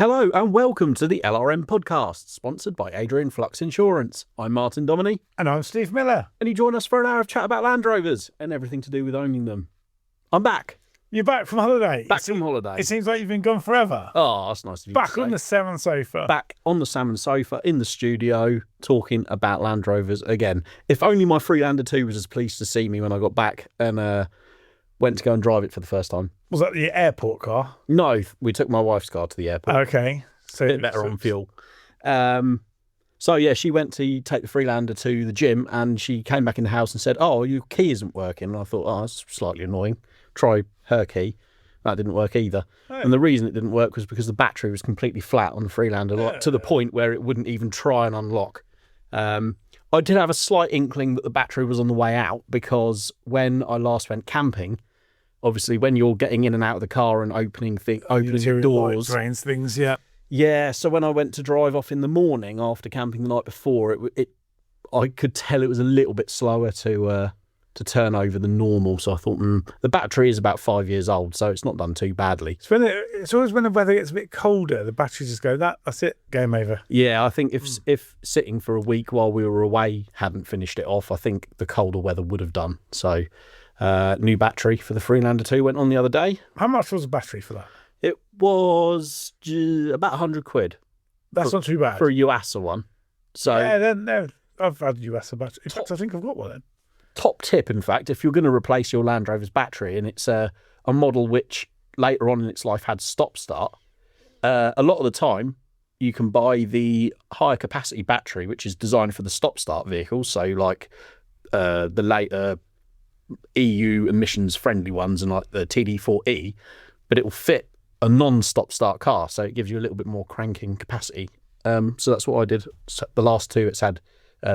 Hello and welcome to the LRM podcast, sponsored by Adrian Flux Insurance. I'm Martin Dominy. And I'm Steve Miller. And you join us for an hour of chat about Land Rovers and everything to do with owning them. I'm back. You're back from holiday. Back from holiday. It seems like you've been gone forever. Oh, that's nice of you Back to on say. the salmon sofa. Back on the salmon sofa in the studio, talking about Land Rovers again. If only my Freelander 2 was as pleased to see me when I got back and went to go and drive it for the first time. Was that the airport car? No, we took my wife's car to the airport. Okay. So A bit better on fuel. So yeah, she went to take the Freelander to the gym and she came back in the house and said, "Oh, your key isn't working." And I thought, "Oh, that's slightly annoying. Try her key." That didn't work either. Oh. And the reason it didn't work was because the battery was completely flat on the Freelander, like, to the point where it wouldn't even try and unlock. I did have a slight inkling that the battery was on the way out because when I last went camping, obviously when you're getting in and out of the car and opening doors, drains things, yeah. Yeah, so when I went to drive off in the morning after camping the night before, I could tell it was a little bit slower to turn over than normal. So I thought, the battery is about 5 years old, so it's not done too badly. It's always when the weather gets a bit colder, the batteries just go, that's it, game over. Yeah, I think if sitting for a week while we were away hadn't finished it off, I think the colder weather would have done. So new battery for the Freelander 2 went on the other day. How much was the battery for that? It was about 100 quid. That's not too bad. For a Yuasa one. So yeah, I've had US battery. In fact, I think I've got one then. Top tip, in fact, if you're going to replace your Land Rover's battery, and it's a model which later on in its life had stop-start, a lot of the time you can buy the higher capacity battery, which is designed for the stop-start vehicles, so like the later EU emissions-friendly ones and like the TD4E, but it will fit a non-stop-start car, so it gives you a little bit more cranking capacity. So that's what I did. So the last two, it's had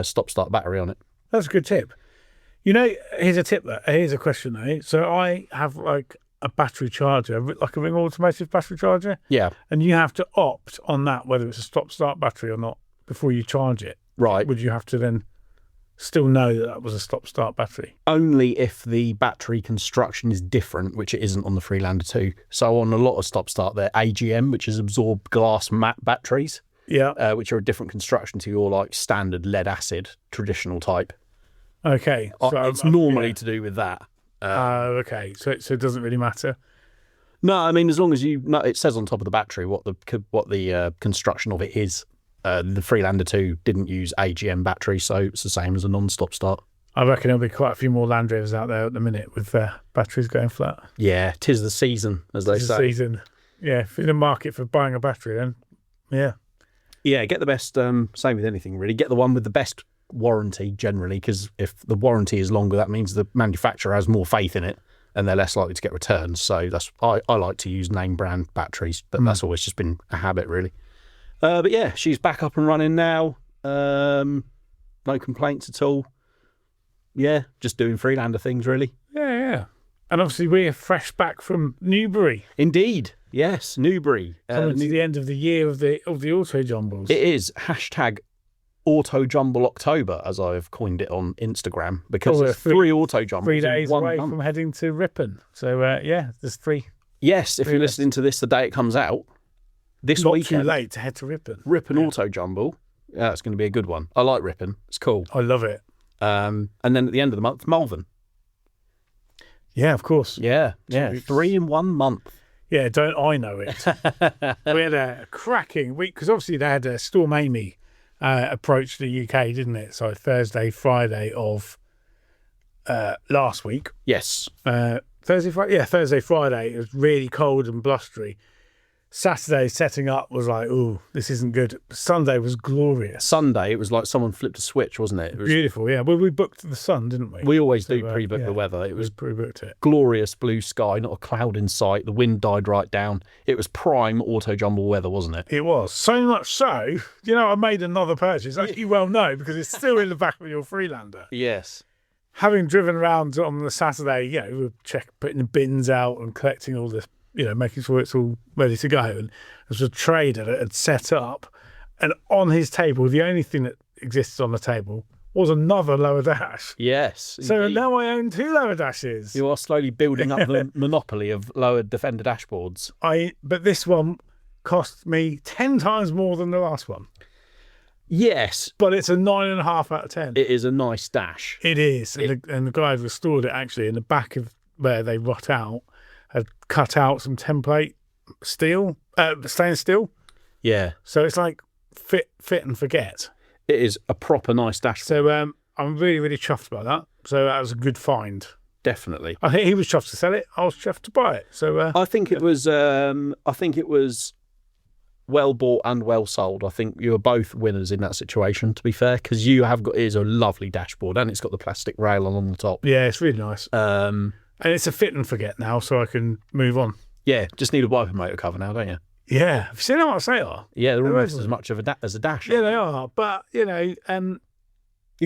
stop-start battery on it. That's a good tip. You know, here's a question though. So I have like a battery charger, like a Ring automotive battery charger. Yeah. And you have to opt on that, whether it's a stop-start battery or not, before you charge it. Right. Would you have to then still know that was a stop-start battery? Only if the battery construction is different, which it isn't on the Freelander 2. So on a lot of stop-start, they're AGM, which is absorbed glass matte batteries. Yeah. Which are a different construction to your like standard lead acid traditional type. Okay. So it's normally to do with that. Okay. So it doesn't really matter. No, I mean, as long as it says on top of the battery what the construction of it is. The Freelander 2 didn't use AGM battery, so it's the same as a non-stop start. I reckon there'll be quite a few more Land Rovers out there at the minute with batteries going flat. Yeah, 'tis the season, as they say. Season. Yeah, if you're in the market for buying a battery, then yeah. Yeah, get the best, same with anything really, get the one with the best warranty generally, because if the warranty is longer, that means the manufacturer has more faith in it and they're less likely to get returns. So I like to use name brand batteries, but that's always just been a habit really. But yeah, she's back up and running now. No complaints at all. Yeah, just doing Freelander things really. Yeah. And obviously we're fresh back from Newbury. Indeed. Yes, Newbury. Coming to the end of the year of the Autojumbles. It is #Autojumble October, as I've coined it on Instagram, because it's 3 Autojumbles 3 days in 1 away month. from heading to Ripon. So yeah, there's 3. Yes, if you're listening to this the day it comes out, this Not weekend. too late to head to Ripon. Ripon Autojumble. Yeah, it's going to be a good one. I like Ripon. It's cool. I love it. And then at the end of the month, Malvern. Yeah, of course. Yeah. 3 in 1 month. Yeah, don't I know it. We had a cracking week, because obviously they had Storm Amy approach the UK, didn't it? So Thursday, Friday of last week. Yes. Thursday, Friday, it was really cold and blustery. Saturday setting up was like, ooh, this isn't good. Sunday was glorious. Sunday, it was like someone flipped a switch, wasn't it? It was beautiful, yeah. Well, we booked the sun, didn't we? We always do pre-book the weather. It was pre-booked it. Glorious blue sky, not a cloud in sight. The wind died right down. It was prime Autojumble weather, wasn't it? It was. So much so, I made another purchase, as you well know, because it's still in the back of your Freelander. Yes. Having driven around on the Saturday, we were putting the bins out and collecting all this, making sure it's all ready to go. And there's a trader that had set up, and on his table, the only thing that exists on the table was another lower dash. Yes. So indeed. now I own 2 lower dashes. You are slowly building up the monopoly of lowered Defender dashboards. But this one cost me 10 times more than the last one. Yes, But it's a 9.5 out of 10. it is a nice dash. It is. And the guy who restored it, actually, in the back of where they rot out, had cut out some template stainless steel. Yeah, So it's like fit and forget. it is a proper nice dash. So I'm really, really chuffed about that. So that was a good find. Definitely. I think he was chuffed to sell it. I was chuffed to buy it. So I think it was. I think it was well bought and well sold. I think you were both winners in that situation. To be fair, because you have got, it is a lovely dashboard and it's got the plastic rail along the top. yeah, it's really nice. And it's a fit and forget now, so I can move on. Yeah, just need a wiper motor cover now, don't you? Yeah, have you seen how much they are? Yeah, they're almost amazing. as much of as a dash. Yeah, they are. But You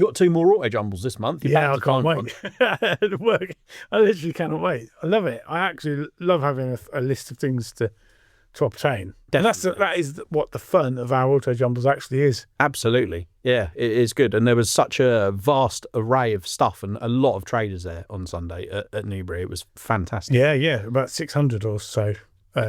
got 2 more Autojumbles this month. You're yeah, I back to can't time wait. At work, I literally cannot wait. I love it. I actually love having a list of things to obtain. And that is what the fun of our Autojumbles actually is. Absolutely. Yeah, it is good. And there was such a vast array of stuff and a lot of traders there on Sunday at Newbury. It was fantastic. Yeah, about 600 or so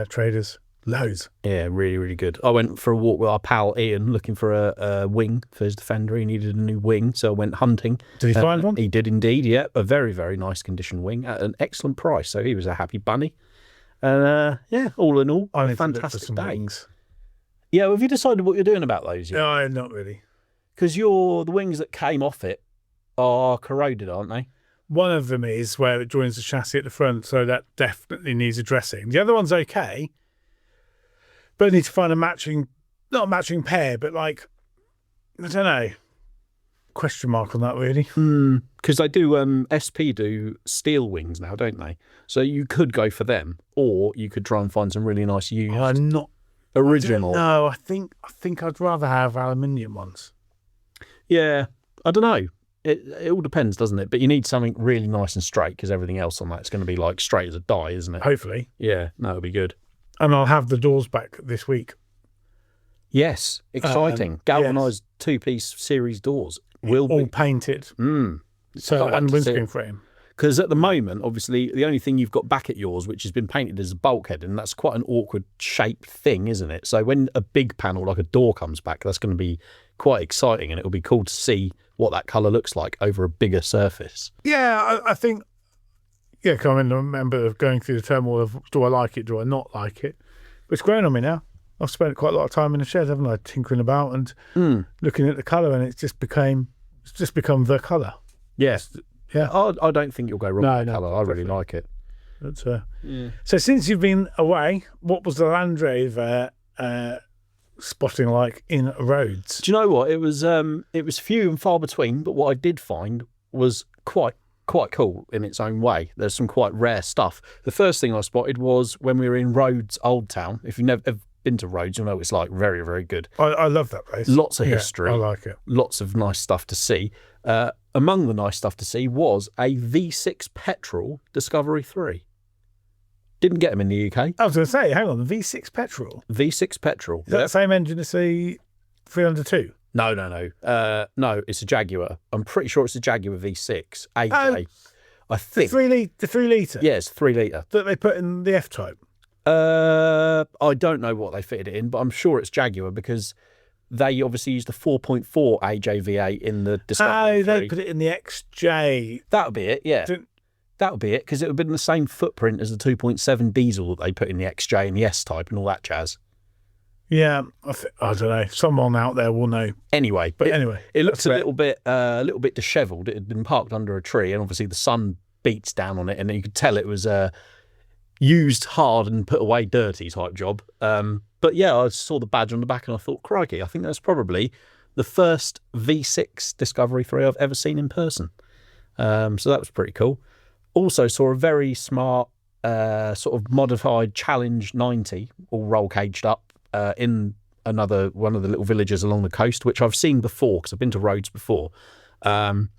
traders. Loads. Yeah, really, really good. I went for a walk with our pal Ian looking for a wing for his Defender. He needed a new wing, so I went hunting. Did he find one? He did indeed, yeah. A very, very nice condition wing at an excellent price. So he was a happy bunny. And yeah, all in all, I a need to look for fantastic some day. wings. Yeah, well, have you decided what you're doing about those yet? No, not really. Because the wings that came off it are corroded, aren't they? One of them is where it joins the chassis at the front, so that definitely needs addressing. The other one's okay, but I need to find not a matching pair, but like, I don't know, question mark on that really. Because they do, SP do steel wings now, don't they? So you could go for them, or you could try and find some really nice used I'm not original. No, I think I'd rather have aluminium ones. Yeah, I don't know. It all depends, doesn't it? But you need something really nice and straight because everything else on that's going to be like straight as a die, isn't it? Hopefully. Yeah, no, it'll be good. And I'll have the doors back this week. Yes, exciting. Galvanised 2-piece series doors will All be. painted. Can't So, wait and to see windscreen it. frame. Because at the moment, obviously, the only thing you've got back at yours, which has been painted as a bulkhead, and that's quite an awkward shaped thing, isn't it? So when a big panel like a door comes back, that's going to be quite exciting, and it'll be cool to see what that colour looks like over a bigger surface. Yeah, I think. Yeah, I remember going through the turmoil of do I like it, do I not like it? But it's grown on me now. I've spent quite a lot of time in the shed, haven't I, tinkering about and looking at the colour, and it's just become the colour. Yes. Yeah. I don't think you'll go wrong with the No, colour. I really like it. That's, So since you've been away, what was the Land Rover spotting like in roads? Do you know what? It was few and far between, but what I did find was quite cool in its own way. There's some quite rare stuff. The first thing I spotted was when we were in Rhodes Old Town. If you've never been to Rhodes, you'll know it's like very, very good. I love that place. Lots of history. I like it. Lots of nice stuff to see. Among the nice stuff to see was a V6 petrol Discovery 3. Didn't get them in the UK. I was going to say, hang on, the V6 petrol. V6 petrol. Is that the same engine as the 302? No. No, it's a Jaguar. I'm pretty sure it's a Jaguar V6. AJ. I think. The 3 litre? Yeah, it's 3 litre. That they put in the F-Type? I don't know what they fitted it in, but I'm sure it's Jaguar because they obviously used the 4.4 AJVA in the Discovery 3. They put it in the XJ. That would be it, yeah. That would be it, because it would have been the same footprint as the 2.7 diesel that they put in the XJ and the S-Type and all that jazz. Yeah, I don't know. Someone out there will know. Anyway, Anyway, it looks a little bit dishevelled. It had been parked under a tree, and obviously the sun beats down on it, and you could tell it was used hard and put away dirty type job. But yeah, I saw the badge on the back, and I thought, crikey, I think that's probably the first V6 Discovery 3 I've ever seen in person. So that was pretty cool. Also saw a very smart sort of modified Challenge 90, all roll caged up. In one of the little villages along the coast, which I've seen before because I've been to Rhodes before. And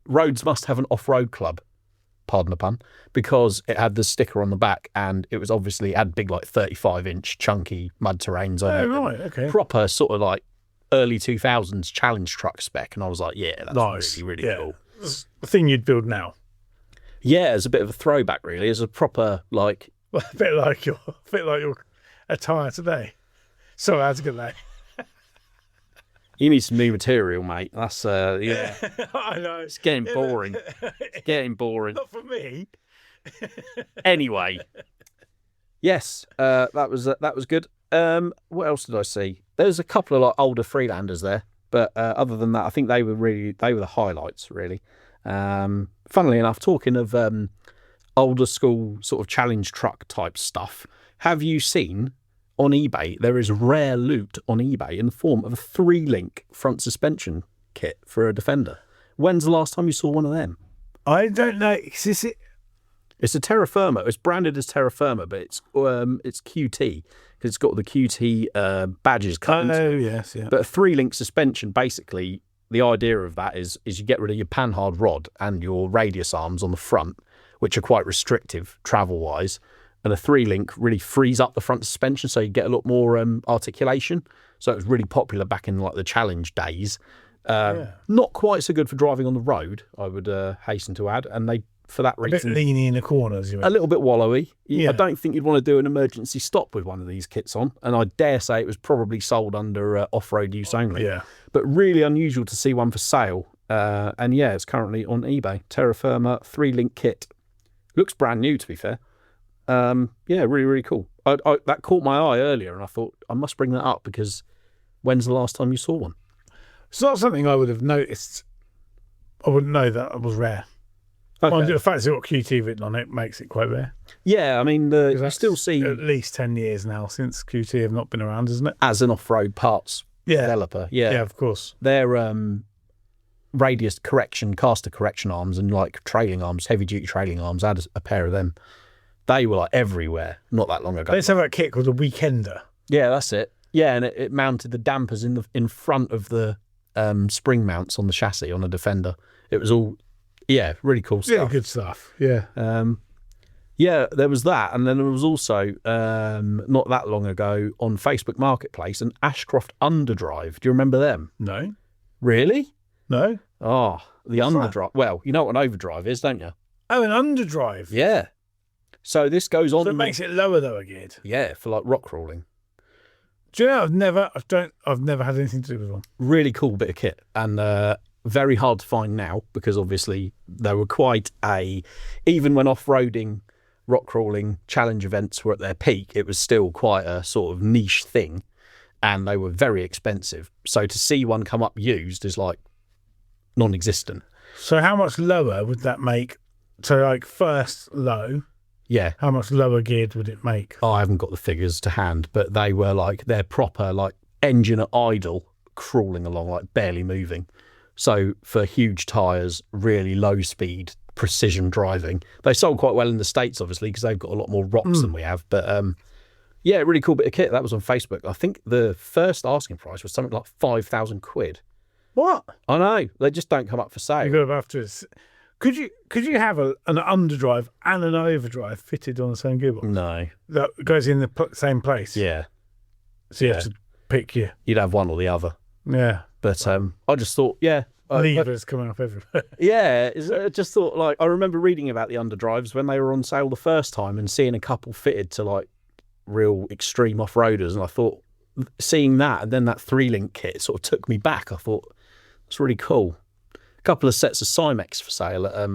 Rhodes must have an off-road club, pardon the pun, because it had the sticker on the back and it had big like 35-inch chunky mud terrains on it. Oh, right, okay. Proper sort of like early 2000s challenge truck spec. And I was like, yeah, that's nice. really, really cool. It's the thing you'd build now. Yeah, it's a bit of a throwback really. It's a proper like... a bit like your a tyre today. Sorry, I had to get that. You need some new material, mate. That's yeah. I know. It's getting boring. It's getting boring. Not for me. Anyway, yes, that was good. What else did I see? There's a couple of like older Freelanders there, but other than that, I think they were the highlights really. Funnily enough, talking of older school sort of challenge truck type stuff, have you seen on eBay there is rare loot on eBay in the form of a 3-link front suspension kit for a Defender? When's the last time you saw one of them? I don't know. Is this it? It's a Terra Firma. It's branded as Terra Firma, but it's QT because it's got the QT badges cut. Oh yes, yeah. But a 3-link suspension, basically, the idea of that is you get rid of your panhard rod and your radius arms on the front, which are quite restrictive travel-wise, and a 3-link really frees up the front suspension, so you get a lot more articulation. So it was really popular back in like the challenge days. Not quite so good for driving on the road, I would hasten to add, and they. For that reason, a bit leany in the corners. A little bit wallowy. Yeah. I don't think you'd want to do an emergency stop with one of these kits on, and I dare say it was probably sold under off-road use only. Yeah. But really unusual to see one for sale. And yeah, it's currently on eBay. Terra Firma 3-link kit. Looks brand new, to be fair. Yeah, really, really cool. That caught my eye earlier, and I thought I must bring that up because when's the last time you saw one? It's not something I would have noticed. I wouldn't know that it was rare. Okay. Well, the fact it's got QT written on it makes it quite rare. Yeah, I mean, you still see at least 10 years now since QT have not been around, isn't it? As an off-road parts developer. Yeah, of course. Their radius correction, caster correction arms, and like trailing arms, heavy-duty trailing arms. I had a pair of them. They were like everywhere not that long ago. Let's have a kit called a Weekender. Yeah, that's it. Yeah, and it mounted the dampers in front of the spring mounts on the chassis on a Defender. It was all. Yeah, really cool stuff. Yeah, good stuff. Yeah. Yeah, there was that. And then there was also, not that long ago, on Facebook Marketplace, an Ashcroft Underdrive. Do you remember them? No. Really? No. Oh, the Underdrive. Well, you know what an overdrive is, don't you? Oh, an underdrive. Yeah. So this goes on. So it makes it lower though, again. Yeah, for like rock crawling. Do you know, I've never had anything to do with one. Really cool bit of kit. And very hard to find now because obviously they were quite even when off-roading, rock crawling, challenge events were at their peak, it was still quite a sort of niche thing and they were very expensive. So to see one come up used is like non-existent. So how much lower would that make? So like first low, yeah. How much lower geared would it make? Oh, I haven't got the figures to hand, but they were like, they're proper like engine at idle, crawling along, like barely moving. So for huge tyres, really low speed, precision driving. They sold quite well in the States, obviously, because they've got a lot more rocks than we have. But yeah, really cool bit of kit. That was on Facebook. I think the first asking price was something like 5,000 quid. What? I know. They just don't come up for sale. You've got to have to. Could you have an underdrive and an overdrive fitted on the same gearbox? No. That goes in the same place? Yeah. So you have to pick your... You'd have one or the other. Yeah. But I just thought, yeah. Levers coming up everywhere. Yeah. I just thought, like, I remember reading about the underdrives when they were on sale the first time and seeing a couple fitted to, like, real extreme off-roaders. And I thought, seeing that and then that 3-link kit sort of took me back. I thought, that's really cool. A couple of sets of Cymex for sale at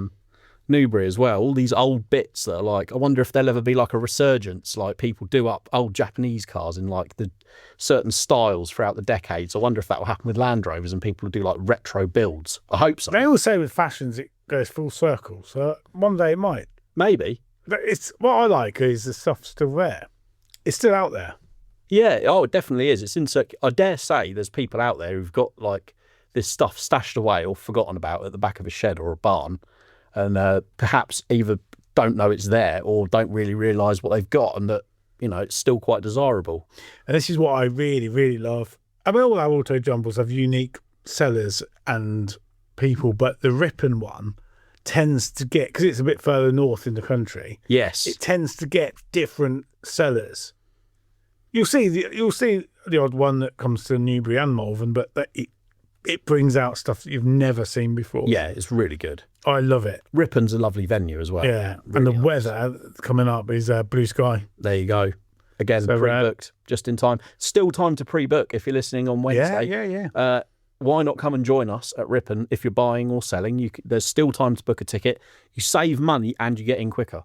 Newbury as well. All these old bits that are like, I wonder if there'll ever be like a resurgence, like people do up old Japanese cars in like the certain styles throughout the decades. I wonder if that will happen with Land Rovers and people will do like retro builds. I hope so. They all say with fashions it goes full circle, so one day it might. Maybe. It's what I like is the stuff's still there. It's still out there. Yeah, oh, it definitely is. It's in I dare say there's people out there who've got like this stuff stashed away or forgotten about at the back of a shed or a barn, and perhaps either don't know it's there or don't really realise what they've got and that, you know, it's still quite desirable. And this is what I really, really love. I mean, all our auto jumbles have unique sellers and people, but the Ripon one tends to get, because it's a bit further north in the country, yes, it tends to get different sellers. You'll see the odd one that comes to Newbury and Malvern, but it brings out stuff that you've never seen before. Yeah, it's really good. I love it. Ripon's a lovely venue as well. Yeah, really and the nice. weather coming up is blue sky. There you go. Again, So, pre-booked just in time. Still time to pre-book if you're listening on Wednesday. Yeah. Why not come and join us at Ripon if you're buying or selling? There's still time to book a ticket. You save money and you get in quicker.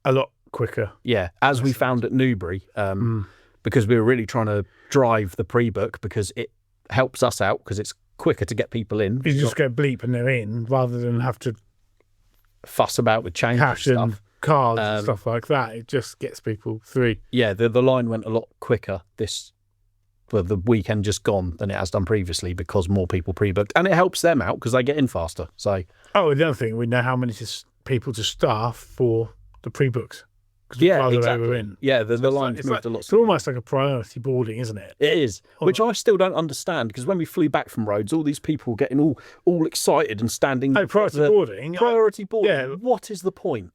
A lot quicker. Yeah, as we found at Newbury, because we were really trying to drive the pre-book because it helps us out because it's quicker to get people in. You just go bleep and they're in rather than have to fuss about with change cash and and stuff. cards and stuff like that. It just gets people through. Yeah, the line went a lot quicker the weekend just gone than it has done previously because more people pre-booked, and it helps them out because they get in faster. So, the other thing, we know how many people to staff for the pre-books. Yeah, They exactly. were in. Yeah, the line's moved a lot. It's almost like a priority boarding, isn't it? It is, which I still don't understand because when we flew back from Rhodes, all these people were getting all excited and standing. Oh, priority boarding. Priority boarding. Yeah. What is the point?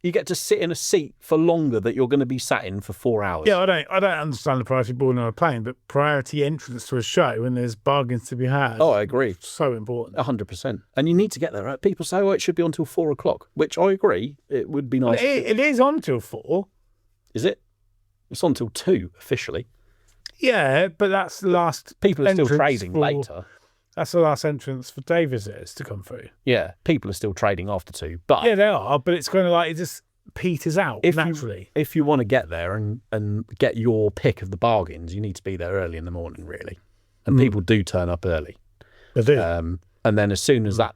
You get to sit in a seat for longer that you're going to be sat in for 4 hours. Yeah, I don't understand the priority boarding on a plane, but priority entrance to a show when there's bargains to be had. Oh, I agree. So important. 100%. And you need to get there. Right? People say, it should be on till 4 o'clock, which I agree. It would be nice. It is on till 4. Is it? It's on till 2 officially. Yeah, but that's the last. People are still entrance trading later. That's the last entrance for day visitors to come through. Yeah, people are still trading after 2. But yeah, they are. But it's kind of like it just peters out naturally. If you want to get there and get your pick of the bargains, you need to be there early in the morning, really. And people do turn up early. They do. And then as soon as that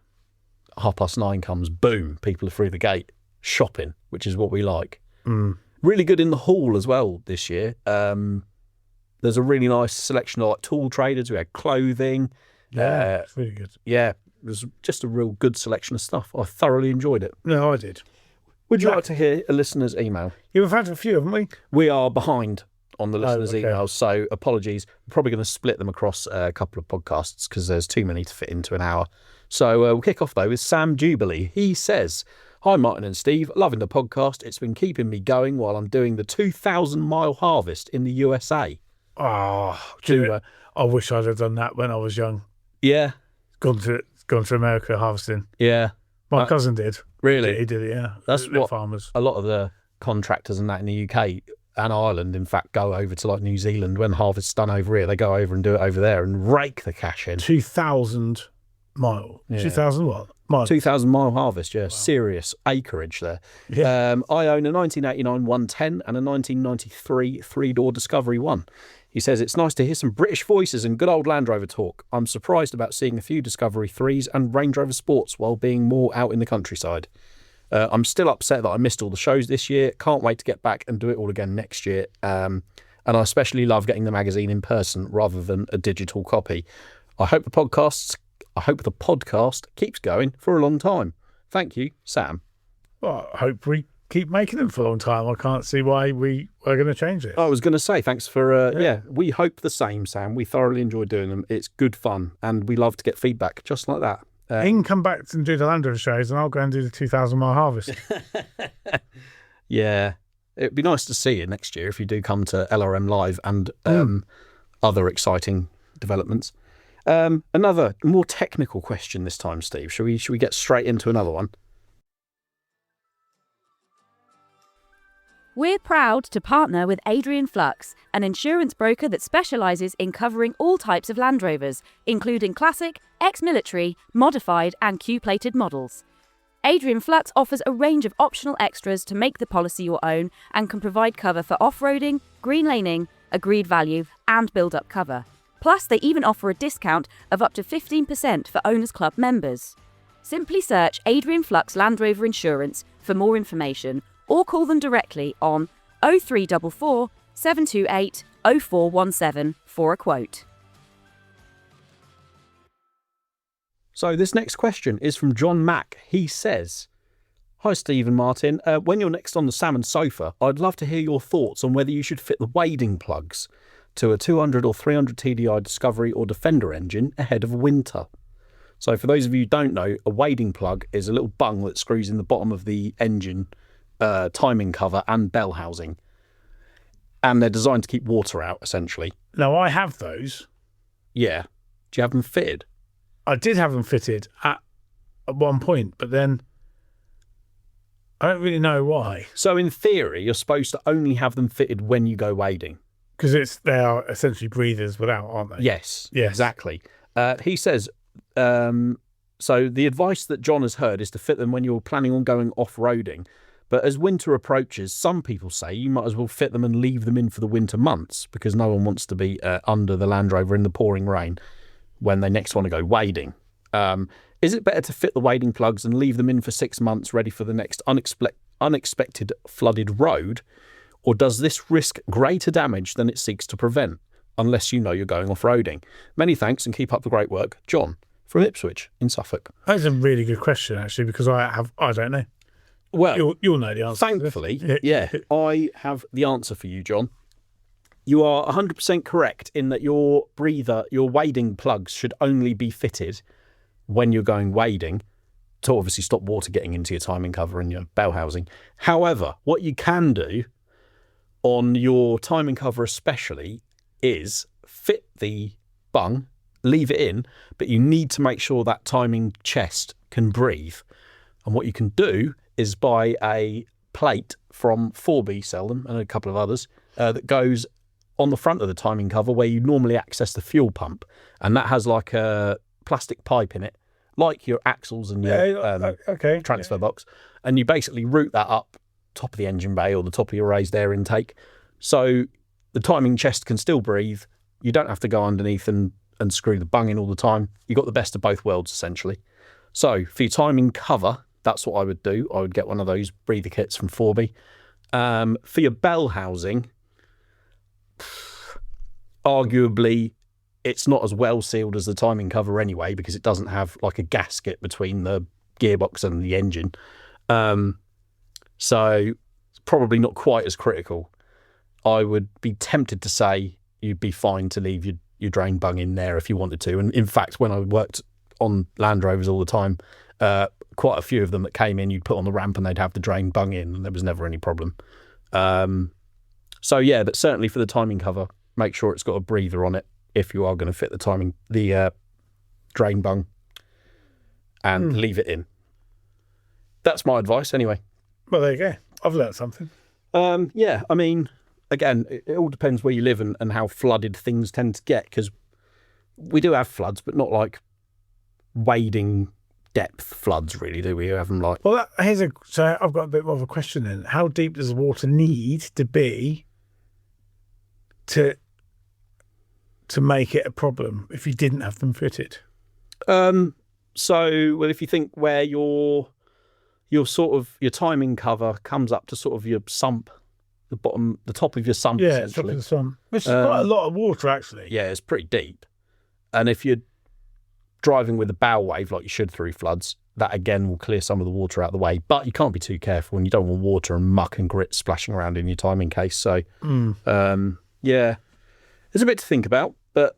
9:30 comes, boom, people are through the gate shopping, which is what we like. Really good in the hall as well this year. There's a really nice selection of tool traders. We had clothing. Yeah, it's really good. Yeah, it was just a real good selection of stuff. I thoroughly enjoyed it. No, I did. Would you like to hear a listener's email? You've had a few, haven't we? We are behind on the listeners' okay. emails, so apologies. We're probably going to split them across a couple of podcasts because there's too many to fit into an hour. So we'll kick off, though, with Sam Jubilee. He says, "Hi, Martin and Steve. Loving the podcast. It's been keeping me going while I'm doing the 2,000-mile harvest in the USA." Oh, I wish I'd have done that when I was young. Yeah. Gone to America harvesting. Yeah. My cousin did. Really? He did it, yeah. That's what farmers. A lot of the contractors and that in the UK and Ireland, in fact, go over to New Zealand when harvest's done over here. They go over and do it over there and rake the cash in. 2,000 mile. Yeah. 2,000 what? Miles. 2,000-mile harvest, yeah. Wow. Serious acreage there. Yeah. I own a 1989 110 and a 1993 three-door Discovery 1. He says, "It's nice to hear some British voices and good old Land Rover talk. I'm surprised about seeing a few Discovery 3s and Range Rover Sports while being more out in the countryside. I'm still upset that I missed all the shows this year. Can't wait to get back and do it all again next year. And I especially love getting the magazine in person rather than a digital copy. I hope the podcast keeps going for a long time. Thank you, Sam." Well, I hope we keep making them for a long time. I can't see why we are going to change it. I was going to say, thanks for, we hope the same, Sam. We thoroughly enjoy doing them. It's good fun, and we love to get feedback just like that. He can come back and do the Land Rover shows, and I'll go and do the 2,000-mile harvest. Yeah. It'd be nice to see you next year if you do come to LRM Live and other exciting developments. Another more technical question this time, Steve. Should we get straight into another one? We're proud to partner with Adrian Flux, an insurance broker that specialises in covering all types of Land Rovers, including classic, ex-military, modified and Q-plated models. Adrian Flux offers a range of optional extras to make the policy your own and can provide cover for off-roading, green laning, agreed value and build-up cover. Plus, they even offer a discount of up to 15% for Owners Club members. Simply search Adrian Flux Land Rover Insurance for more information or call them directly on 0344 728 0417 for a quote. So this next question is from John Mack. He says, "Hi Steve and Martin, when you're next on the salmon sofa, I'd love to hear your thoughts on whether you should fit the wading plugs to a 200 or 300 TDI Discovery or Defender engine ahead of winter." So for those of you who don't know, a wading plug is a little bung that screws in the bottom of the engine timing cover and bell housing. And they're designed to keep water out, essentially. Now, I have those. Yeah. Do you have them fitted? I did have them fitted at one point, but then I don't really know why. So in theory, you're supposed to only have them fitted when you go wading. Because they are essentially breathers without, aren't they? Yes, Yes. exactly. He says, so the advice that John has heard is to fit them when you're planning on going off-roading. But as winter approaches, some people say you might as well fit them and leave them in for the winter months because no one wants to be under the Land Rover in the pouring rain when they next want to go wading. Is it better to fit the wading plugs and leave them in for 6 months ready for the next unexpected flooded road? Or does this risk greater damage than it seeks to prevent, unless you know you're going off-roading? Many thanks and keep up the great work. John, from Ipswich in Suffolk. That's a really good question, actually, because I don't know. Well, you'll know the answer. Thankfully, yeah, I have the answer for you, John. You are 100% correct in that your wading plugs should only be fitted when you're going wading to obviously stop water getting into your timing cover and your bell housing. However, what you can do on your timing cover especially is fit the bung, leave it in, but you need to make sure that timing chest can breathe. And what you can do is buy a plate from 4B, sell them, and a couple of others, that goes on the front of the timing cover where you normally access the fuel pump. And that has like a plastic pipe in it, like your axles and your transfer box. And you basically route that up top of the engine bay or the top of your raised air intake. So the timing chest can still breathe. You don't have to go underneath and screw the bung in all the time. You got the best of both worlds, essentially. So for your timing cover, that's what I would do. I would get one of those breather kits from 4B. For your bell housing, arguably, it's not as well sealed as the timing cover anyway, because it doesn't have like a gasket between the gearbox and the engine. So it's probably not quite as critical. I would be tempted to say you'd be fine to leave your drain bung in there if you wanted to. And in fact, when I worked on Land Rovers all the time, quite a few of them that came in, you'd put on the ramp and they'd have the drain bung in, and there was never any problem. So yeah, but certainly for the timing cover, make sure it's got a breather on it if you are going to fit the drain bung, and leave it in. That's my advice anyway. Well, there you go. I've learnt something. Yeah, I mean, again, it all depends where you live and how flooded things tend to get, because we do have floods, but not like wading depth floods, really, do we? Have them like... Well, so I've got a bit more of a question then. How deep does the water need to be to make it a problem if you didn't have them fitted? Well, if you think where your timing cover comes up to sort of your sump, the top of your sump, yeah, essentially. top of the sump, which is quite a lot of water, actually. Yeah, it's pretty deep. And if you're driving with a bow wave like you should through floods, that again will clear some of the water out of the way. But you can't be too careful, and you don't want water and muck and grit splashing around in your timing case. So, yeah, there's a bit to think about. But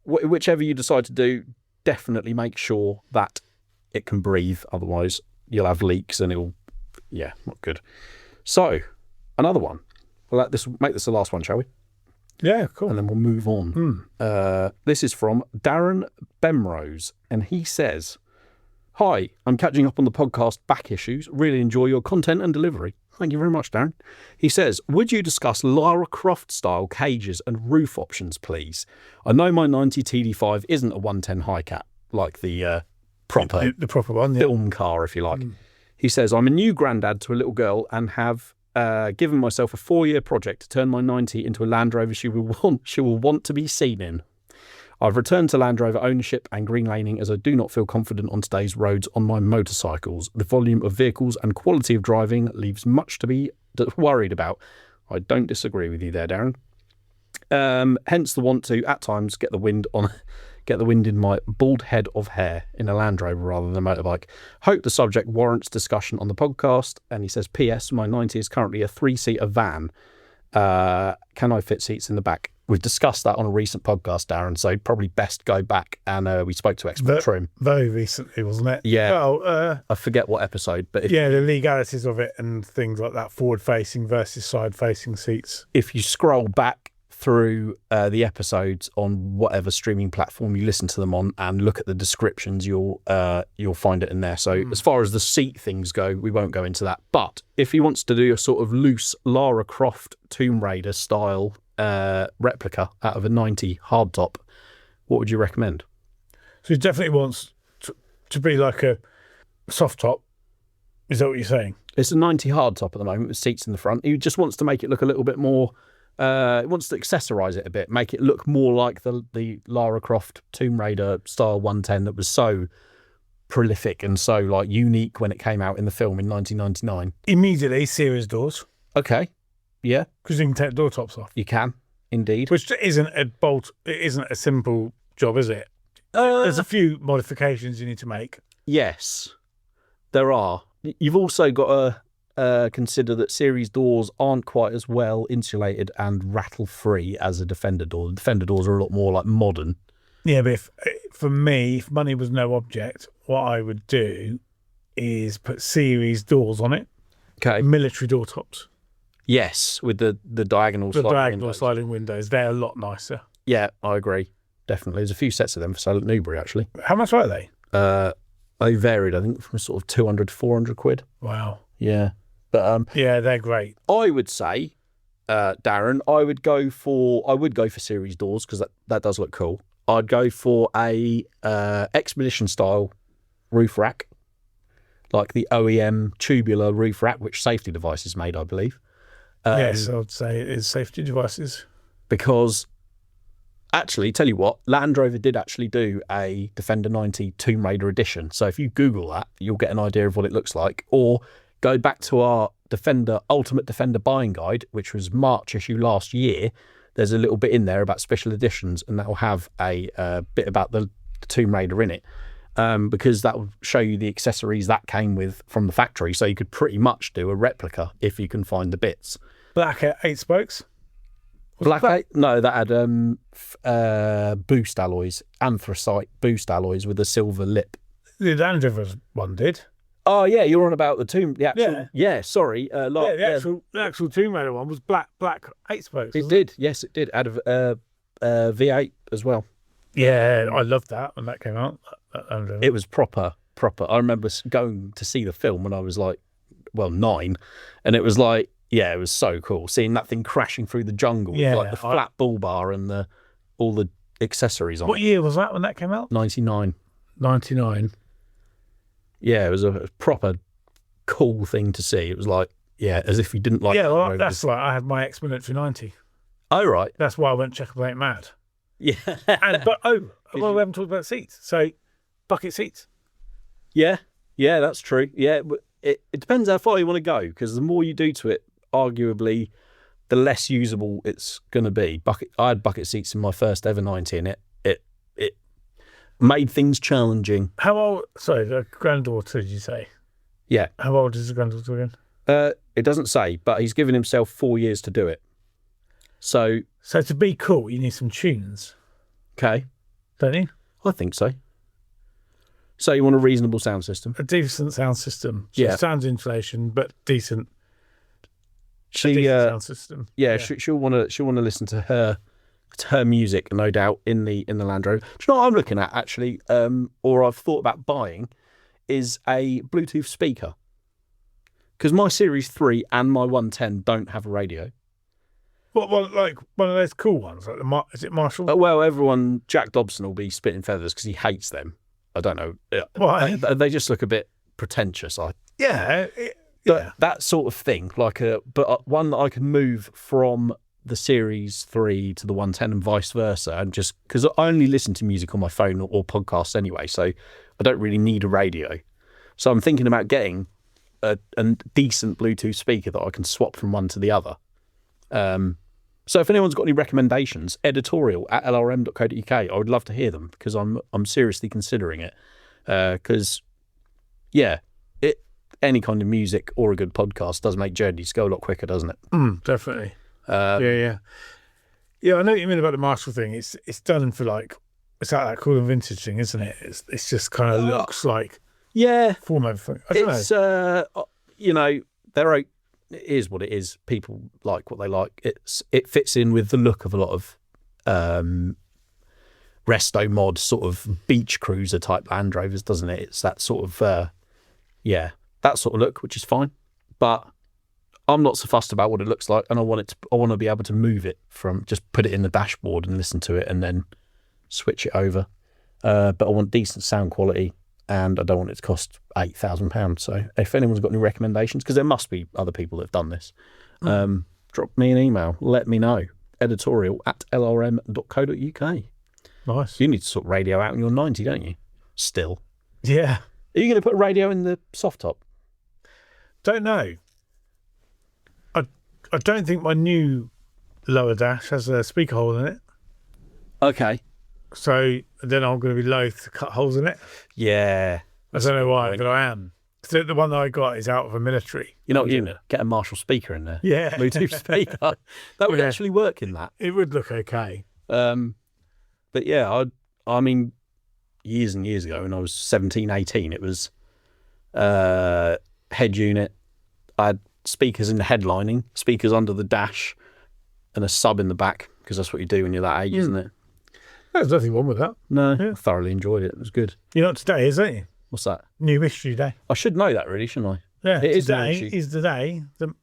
whichever you decide to do, definitely make sure that it can breathe. Otherwise, you'll have leaks and not good. So, another one. We'll make this the last one, shall we? Yeah, cool. And then we'll move on. This is from Darren Bemrose, and he says, "Hi, I'm catching up on the podcast back issues. Really enjoy your content and delivery." Thank you very much, Darren. He says, "Would you discuss Lara Croft style cages and roof options, please? I know my 90 TD5 isn't a 110 high cap like the proper one, film car, if you like." He says, "I'm a new granddad to a little girl and have given myself a 4-year project to turn my 90 into a Land Rover she will want to be seen in. I've returned to Land Rover ownership and green laning as I do not feel confident on today's roads on my motorcycles. The volume of vehicles and quality of driving leaves much to be worried about." I don't disagree with you there, Darren. Hence the want to, at times, get the wind in my bald head of hair in a Land Rover rather than a motorbike. Hope the subject warrants discussion on the podcast. And he says, "P.S. My 90 is currently a 3-seater van. Can I fit seats in the back?" We've discussed that on a recent podcast, Darren, so probably best go back, and we spoke to Expert Trim. Very recently, wasn't it? Yeah. Well, I forget what episode, but the legalities of it and things like that, forward-facing versus side-facing seats. If you scroll back through the episodes on whatever streaming platform you listen to them on and look at the descriptions, you'll find it in there. So as far as the seat things go, we won't go into that. But if he wants to do a sort of loose Lara Croft Tomb Raider style replica out of a 90 hardtop, what would you recommend? So he definitely wants to be like a soft top. Is that what you're saying? It's a 90 hardtop at the moment with seats in the front. He just wants to make it look a little bit more. He wants to accessorise it a bit, make it look more like the Lara Croft Tomb Raider style 110 that was so prolific and so like unique when it came out in the film in 1999. Immediately, series doors. Okay, yeah, Because you can take door tops off. you can indeed. Which isn't a bolt. It isn't a simple job, is it? There's a few modifications you need to make. Yes, there are. You've also got to consider that series doors aren't quite as well insulated and rattle-free as a Defender door. The Defender doors are a lot more like modern. Yeah, but for me, if money was no object, what I would do is put series doors on it. Okay. Military door tops. Yes, with the diagonal Sliding windows. They're a lot nicer. Yeah, I agree. Definitely. There's a few sets of them for sale at Newbury, actually. How much are they? They varied, I think, from sort of 200 to 400 quid. Wow. Yeah. But yeah, they're great. I would say, Darren, I would go for series doors because that does look cool. I'd go for a expedition style roof rack, like the OEM tubular roof rack, which Safety Devices made, I believe. Yes, I would say it is Safety Devices. Because, actually, tell you what, Land Rover did actually do a Defender 90 Tomb Raider edition. So if you Google that, you'll get an idea of what it looks like. Or go back to our Ultimate Defender buying guide, which was March issue last year. There's a little bit in there about special editions, and that will have a bit about the Tomb Raider in it. Because that will show you the accessories that came with from the factory. So you could pretty much do a replica if you can find the bits. Black 8 spokes? Black 8? No, that had boost alloys, anthracite boost alloys with a silver lip. The Land Rovers one did. Oh, yeah, you're on about the actual... Yeah, sorry. The actual Tomb Raider one was black 8 spokes. It did, yes, it did. Out of V8 as well. Yeah, I loved that when that came out. It was proper. I remember going to see the film when I was 9, and it was like, yeah, it was so cool seeing that thing crashing through the jungle with the flat bull bar and all the accessories on. What year was that when that came out? 99. 99. Yeah, it was a proper cool thing to see. It was like, yeah, as if you didn't like. Yeah, well, that's like I had my ex-military 90. Oh right. That's why I went checker mad. Yeah. We haven't talked about seats. So, bucket seats. Yeah, that's true. Yeah, but it depends how far you want to go, because the more you do to it, arguably, the less usable it's going to be. I had bucket seats in my first ever 90, and it made things challenging. How old? Sorry, the granddaughter, did you say? Yeah. How old is the granddaughter again? It doesn't say, but he's given himself 4 years to do it. So to be cool, you need some tunes. Okay. Don't you? I think so. So you want a reasonable sound system? A decent sound system. So Yeah. sound insulation, but decent. She sound system. Yeah. She'll want to listen to her music, no doubt, in the Land Rover. Do you know what I'm looking at actually, or I've thought about buying, is a Bluetooth speaker. Because my Series 3 and my 110 don't have a radio. What, like one of those cool ones? Like is it Marshall? Well, Jack Dobson will be spitting feathers because he hates them. I don't know. Why? They just look a bit pretentious. Yeah. That sort of thing, but one that I can move from the Series 3 to the 110 and vice versa, and just because I only listen to music on my phone or podcasts anyway, so I don't really need a radio. So I'm thinking about getting a decent Bluetooth speaker that I can swap from one to the other. So if anyone's got any recommendations, editorial at lrm.co.uk, I would love to hear them, because I'm seriously considering it. Because, any kind of music or a good podcast does make journeys go a lot quicker, doesn't it? Definitely. Yeah, I know what you mean about the Marshall thing. It's done for it's like that cool and vintage thing, isn't it? It's just kind of looks like Yeah. form everything. I don't know. They're it is what it is. People like what they like. It fits in with the look of a lot of resto mod sort of beach cruiser type Land Rovers, doesn't it? It's that sort of that sort of look, which is fine. But I'm not so fussed about what it looks like, and I want to be able to move it from just put it in the dashboard and listen to it, and then switch it over. But I want decent sound quality, and I don't want it to cost £8,000. So if anyone's got any recommendations, because there must be other people that have done this, drop me an email. Let me know. editorial@lrm.co.uk. Nice. You need to sort radio out in your 90, don't you? Still. Yeah. Are you going to put a radio in the soft top? Don't know. I don't think my new lower dash has a speaker hole in it. Okay. So then I'm going to be loath to cut holes in it. Yeah. I don't know why, but I am. So the one that I got is out of a military. You know what, you get a Marshall speaker in there. Yeah. Bluetooth speaker. That would actually work in that. It would look okay. But yeah, I mean, years and years ago when I was 17, 18, it was head unit. I had speakers in the headlining, speakers under the dash, and a sub in the back, because that's what you do when you're that age, isn't it? There's nothing wrong with that. No, Yeah. I thoroughly enjoyed it. It was good. You know what today is, don't you? What's that? New issue day. I should know that, really, shouldn't I? Yeah, It is the today issue. is the day the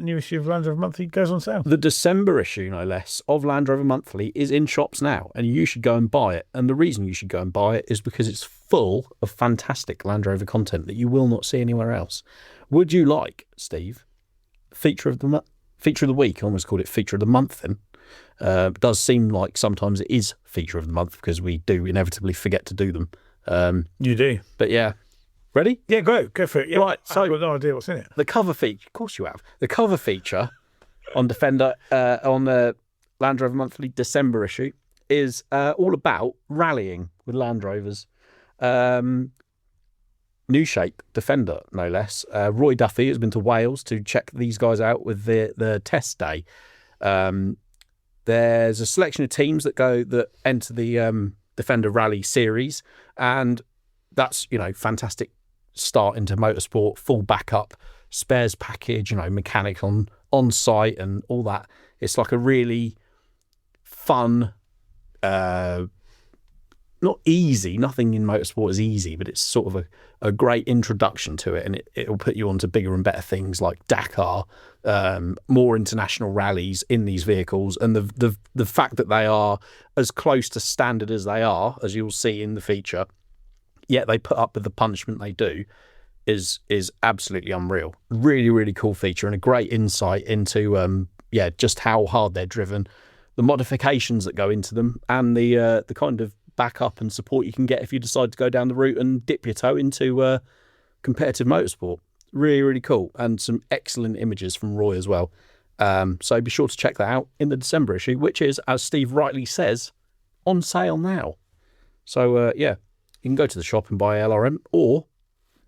new issue of Land Rover Monthly goes on sale. The December issue, no less, of Land Rover Monthly is in shops now, and you should go and buy it. And the reason you should go and buy it is because it's full of fantastic Land Rover content that you will not see anywhere else. Would you like, Steve, feature of the week? I almost called it feature of the month then. It does seem like sometimes it is feature of the month because we do inevitably forget to do them. You do. But yeah. Ready? Yeah, go for it. Yeah. Right, so- I've got no idea what's in it. The cover feature, of course you have. The cover feature on Defender, on the Land Rover Monthly December issue, is all about rallying with Land Rovers. New shape Defender, no less. Roy Duffy has been to Wales to check these guys out with the test day. There's a selection of teams that enter the Defender Rally series, and that's, fantastic start into motorsport, full backup, spares package, mechanic on site and all that. It's like a really fun, not easy, nothing in motorsport is easy, but it's sort of a great introduction to it, and it'll put you onto bigger and better things like Dakar, more international rallies in these vehicles, and the fact that they are as close to standard as they are, as you'll see in the feature, yet they put up with the punishment they do, is absolutely unreal. Really, really cool feature, and a great insight into just how hard they're driven, the modifications that go into them, and the kind of backup and support you can get if you decide to go down the route and dip your toe into competitive motorsport. Really, really cool, and some excellent images from Roy as well. So be sure to check that out in the December issue, which is, as Steve rightly says, on sale now. So you can go to the shop and buy LRM, or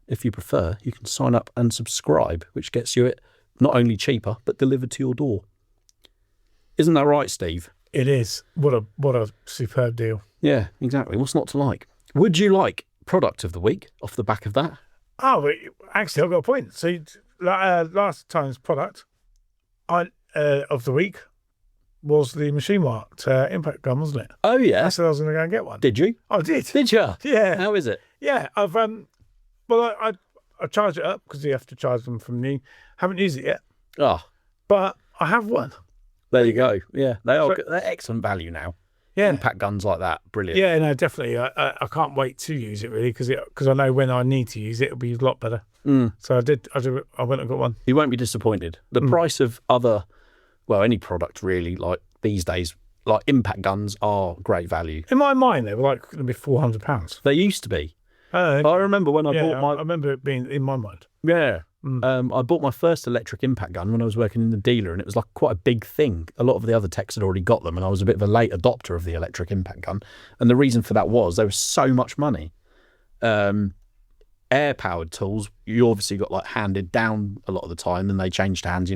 if you prefer, you can sign up and subscribe, which gets you it not only cheaper but delivered to your door. Isn't that right, Steve? It is. What a superb deal. Yeah, exactly. What's not to like? Would you like product of the week off the back of that? Oh, but actually, I've got a point. So last time's product of the week was the machine marked impact gun, wasn't it? Oh yeah. I said I was going to go and get one. Did you? I did. Did you? Yeah. How is it? Yeah. I've well, I charged it up because you have to charge them from new. Haven't used it yet, but I have one. There you go. Yeah, they're excellent value now. Yeah. Impact guns like that, brilliant. Yeah, no, definitely. I can't wait to use it really because I know when I need to use it, it'll be a lot better. So I went and got one. You won't be disappointed. The price of any product really, like these days, like impact guns are great value. In my mind, they were like going to be £400. They used to be. I remember when I bought my. I remember it being in my mind. Yeah. I bought my first electric impact gun when I was working in the dealer, and it was like quite a big thing. A lot of the other techs had already got them, and I was a bit of a late adopter of the electric impact gun. And the reason for that was there was so much money. Air-powered tools, you obviously got like handed down a lot of the time, and they changed hands,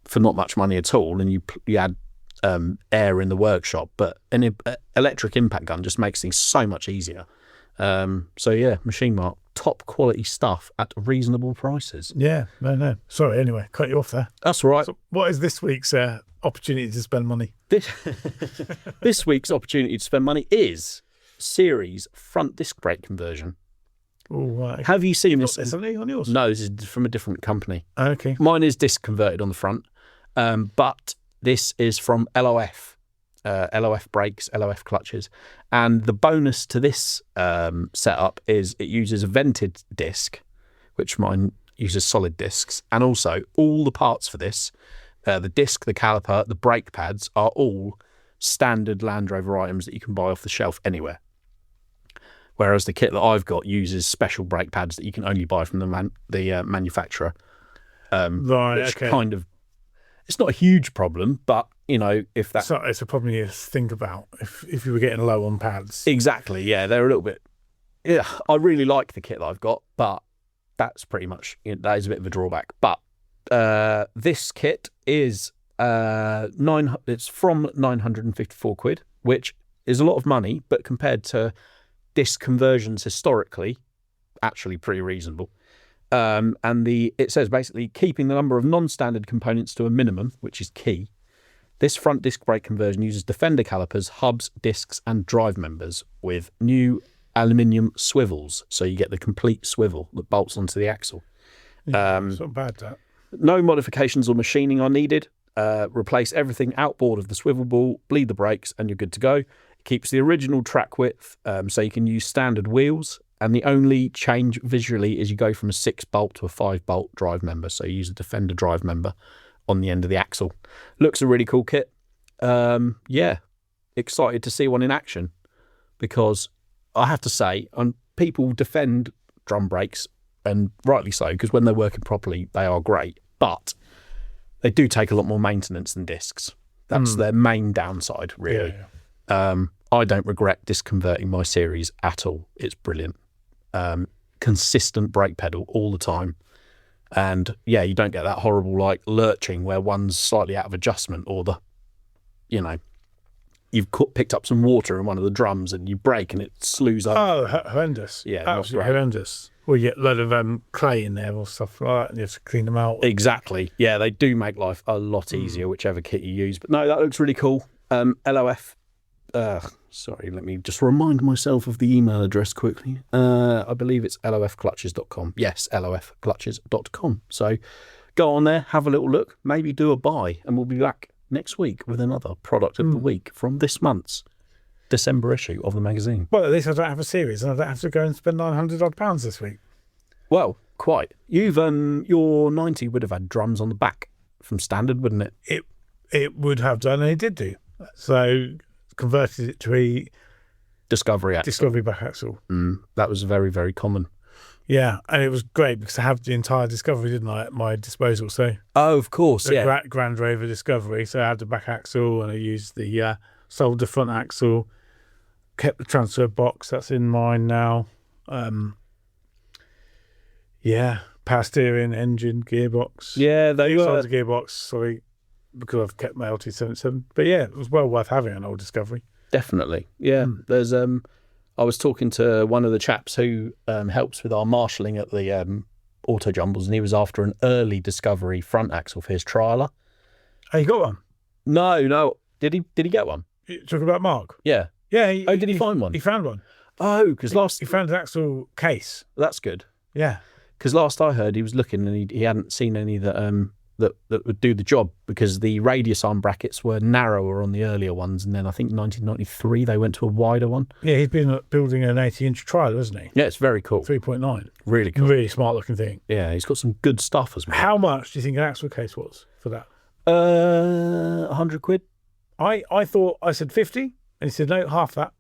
for not much money at all, and you had air in the workshop. But an electric impact gun just makes things so much easier. So yeah, Machine Mark, top quality stuff at reasonable prices. Yeah, no. Sorry, anyway, cut you off there. That's all right. So what is this week's opportunity to spend money? This week's opportunity to spend money is series front disc brake conversion. Oh, right. Have you seen this? Something on yours? No, this is from a different company. Okay. Mine is disc converted on the front, but this is from LOF. LOF brakes, LOF clutches. And the bonus to this setup is it uses a vented disc, which mine uses solid discs. And also, all the parts for this, the disc, the caliper, the brake pads, are all standard Land Rover items that you can buy off the shelf anywhere. Whereas the kit that I've got uses special brake pads that you can only buy from the manufacturer. Right, which okay. kind of, it's not a huge problem, but if that So it's a problem you think about if you were getting low on pads. exactly, yeah, they're a little bit. Yeah, I really like the kit that I've got, but that's pretty much that is a bit of a drawback. But this kit is it's from £954, which is a lot of money, but compared to disc conversions historically, actually pretty reasonable. And it says basically keeping the number of non-standard components to a minimum, which is key. This front disc brake conversion uses Defender calipers, hubs, discs, and drive members with new aluminium swivels, so you get the complete swivel that bolts onto the axle. It's not bad, that. No modifications or machining are needed. Replace everything outboard of the swivel ball, bleed the brakes, and you're good to go. It keeps the original track width, so you can use standard wheels. And the only change visually is you go from a 6-bolt to a 5-bolt drive member. So you use a Defender drive member on the end of the axle. Looks a really cool kit. Yeah, excited to see one in action, because I have to say, people defend drum brakes, and rightly so, because when they're working properly, they are great. But they do take a lot more maintenance than discs. That's their main downside, really. Yeah. I don't regret disconverting my series at all. It's brilliant. Consistent brake pedal all the time. And yeah, you don't get that horrible like lurching where one's slightly out of adjustment, or you've picked up some water in one of the drums and you brake and it slews up. Oh, horrendous. Yeah, not absolutely great. horrendous. Well, you get a load of clay in there or stuff like that, and you have to clean them out. Exactly. Yeah, they do make life a lot easier, whichever kit you use. But no, that looks really cool. LOF. Sorry, let me just remind myself of the email address quickly. I believe it's lofclutches.com. Yes, lofclutches.com. So go on there, have a little look, maybe do a buy, and we'll be back next week with another product of the week from this month's December issue of the magazine. Well, at least I don't have a series, and I don't have to go and spend £900 this week. Well, quite. Your 90 would have had drums on the back from standard, wouldn't it? It would have done, and it did do. So converted it to a Discovery axle. Discovery back axle. That was very, very common. Yeah, and it was great because I have the entire Discovery, didn't I, at my disposal. So Oh, of course, the yeah. Grand Rover Discovery. So I had the back axle, and I used the sold the front axle, kept the transfer box. That's in mine now. Yeah, power steering, engine, gearbox. Yeah, they were. Sold the gearbox, sorry, because I've kept my LT77. But yeah, it was well worth having an old Discovery. Definitely. Yeah. There's I was talking to one of the chaps who helps with our marshalling at the Autojumbles, and he was after an early Discovery front axle for his trialer. Oh, you got one? No. Did he get one? You talking about Mark? Yeah. Yeah. Did he find one? He found one. Oh, because He found an axle case. that's good. Yeah. Because last I heard, he was looking and he hadn't seen any that would do the job, because the radius arm brackets were narrower on the earlier ones, and then I think 1993 they went to a wider one. Yeah, he's been building an 80-inch trailer, hasn't he? Yeah, it's very cool. 3.9. Really cool. Really smart looking thing. Yeah, he's got some good stuff as well. How much do you think an axle case was for that? £100. I thought, I said 50, and he said, no, half that.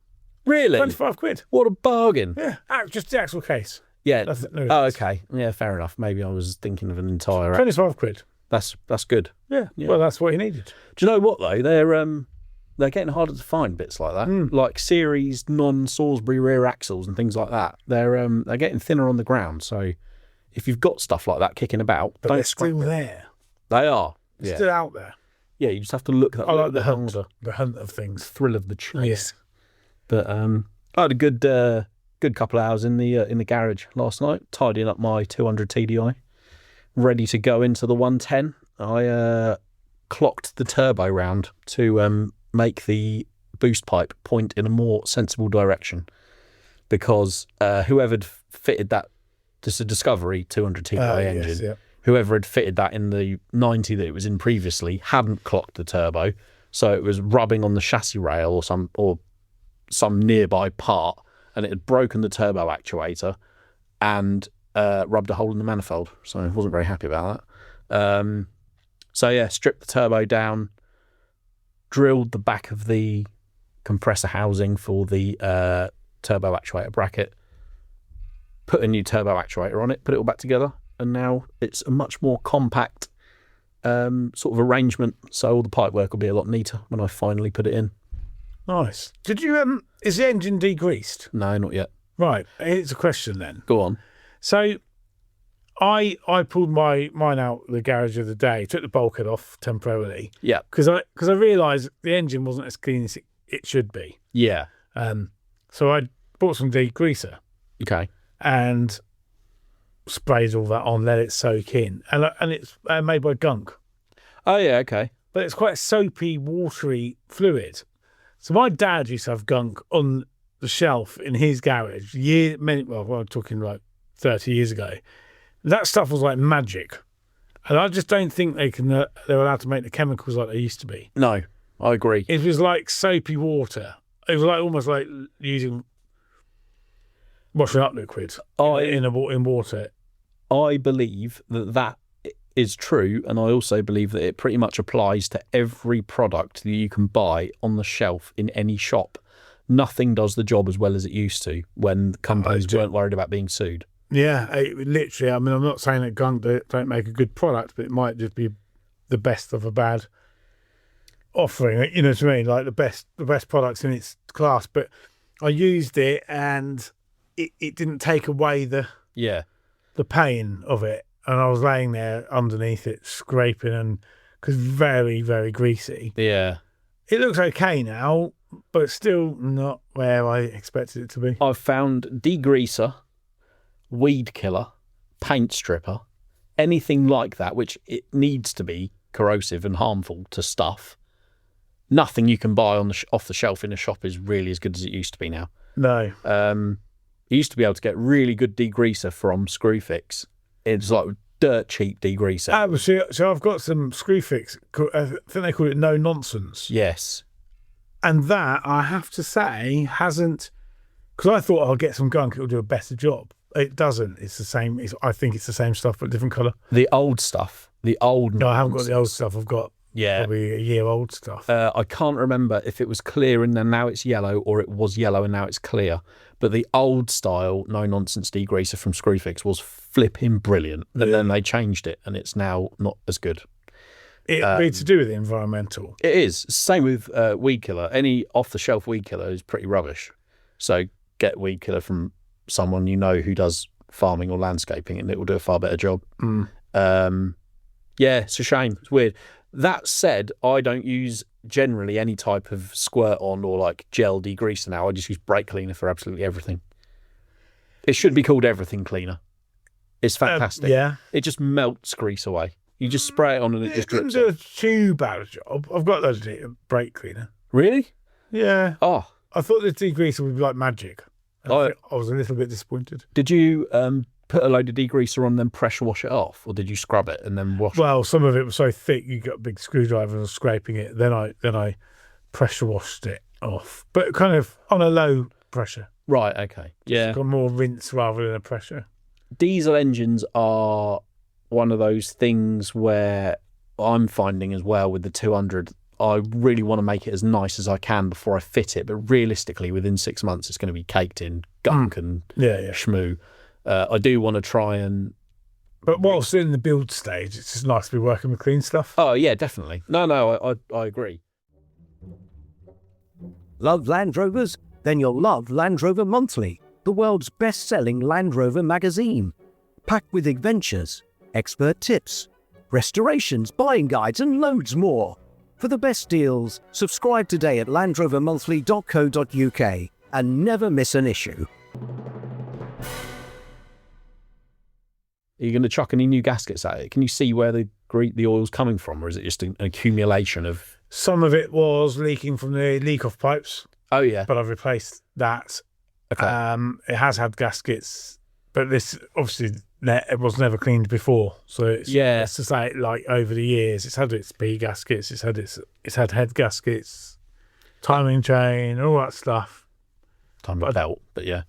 Really? 25 quid. What a bargain. Yeah, just the axle case. Yeah. That's- no, Oh, okay. Yeah, fair enough. Maybe I was thinking of an entire. 25 quid. That's good. Yeah. Yeah. Well, that's what he needed. Do you know what though? They're getting harder to find bits like that, like series non-Salisbury rear axles and things like that. They're getting thinner on the ground. So if you've got stuff like that kicking about, But don't they're scrap still it. there. They are. They're Yeah. still out there. Yeah. You just have to look that. I like the harder. hunt. The hunt of things. Thrill of the chase. Yes. But I had a good good couple of hours in the garage last night, tidying up my 200 TDI, ready to go into the 110. I clocked the turbo round to make the boost pipe point in a more sensible direction, because whoever had fitted that, this is a Discovery 200 TDI engine, yes, yeah. whoever had fitted that in the 90 that it was in previously hadn't clocked the turbo, so it was rubbing on the chassis rail or some nearby part, and it had broken the turbo actuator and rubbed a hole in the manifold. So I wasn't very happy about that. So yeah, stripped the turbo down, drilled the back of the compressor housing for the turbo actuator bracket, put a new turbo actuator on it, put it all back together, and now it's a much more compact sort of arrangement, so all the pipe work will be a lot neater when I finally put it in. Nice. Did you is the engine degreased? No, not yet. Right. It's a question then. Go on. So I pulled mine out of the garage the other day, took the bulkhead off temporarily. Yeah. Because I realised the engine wasn't as clean as it should be. Yeah. So I bought some degreaser Okay. and sprayed all that on, let it soak in, and it's made by Gunk, Oh yeah. Okay. but it's quite a soapy, watery fluid. So my dad used to have Gunk on the shelf in his garage I'm talking like 30 years ago. That stuff was like magic, and I just don't think they're allowed to make the chemicals like they used to be. No, I agree. It was like soapy water. It was like almost like using washing up liquid in water. I believe that is true, and I also believe that it pretty much applies to every product that you can buy on the shelf in any shop. Nothing does the job as well as it used to when companies weren't worried about being sued. Yeah, literally. I mean, I'm not saying that Gunk don't make a good product, but it might just be the best of a bad offering. You know what I mean? Like the best products in its class. But I used it, and it didn't take away the pain of it. And I was laying there underneath it, scraping, and because very, very greasy. Yeah. It looks okay now, but still not where I expected it to be. I've found degreaser, weed killer, paint stripper, anything like that, which it needs to be corrosive and harmful to stuff. Nothing you can buy off the shelf in a shop is really as good as it used to be now. No. You used to be able to get really good degreaser from Screwfix. It's like dirt cheap degreaser. So I've got some Screwfix. I think they call it No Nonsense. Yes. And that, I have to say, hasn't... Because I thought I'll get some Gunk, it'll do a better job. It doesn't. It's the same. I think it's the same stuff, but different colour. The old stuff. No, I haven't got the old stuff. I've got probably a year old stuff. I can't remember if it was clear and then now it's yellow, or it was yellow and now it's clear. But the old style No Nonsense degreaser from Screwfix was flipping brilliant. And then they changed it, and it's now not as good. It'd be to do with the environmental. It is. Same with weed killer. Any off-the-shelf weed killer is pretty rubbish. So get weed killer from someone you know who does farming or landscaping, and it will do a far better job. Yeah, it's a shame. It's weird. That said, I don't use generally any type of squirt on or like gel degreaser now. I just use brake cleaner for absolutely everything. It should be called everything cleaner. It's fantastic. Yeah. It just melts grease away. You just spray it on and it just drips. It doesn't do too bad a job. I've got loads of brake cleaner. Really? Yeah. Oh. I thought the degreaser would be like magic. I was a little bit disappointed. Did you put a load of degreaser on and then pressure wash it off, or did you scrub it and then wash it? Well, some of it was so thick you got a big screwdriver and scraping it. Then I pressure washed it off, but kind of on a low pressure. Right, okay. Yeah. Got more rinse rather than a pressure. Diesel engines are one of those things where I'm finding as well with the 200, I really want to make it as nice as I can before I fit it, but realistically within 6 months it's going to be caked in gunk and schmoo. I do want to try and... But whilst in the build stage, it's just nice to be working with clean stuff. Oh, yeah, definitely. No, I agree. Love Land Rovers? Then you'll love Land Rover Monthly, the world's best-selling Land Rover magazine. Packed with adventures, expert tips, restorations, buying guides and loads more. For the best deals, subscribe today at landrovermonthly.co.uk and never miss an issue. Are you going to chuck any new gaskets at it? Can you see where the oil's coming from, or is it just an accumulation of... Some of it was leaking from the leak-off pipes. Oh, yeah. But I've replaced that. Okay. It has had gaskets, but this obviously it was never cleaned before. So it's just like over the years, it's had its B gaskets, it's had head gaskets, timing chain, all that stuff. Timing belt, but yeah.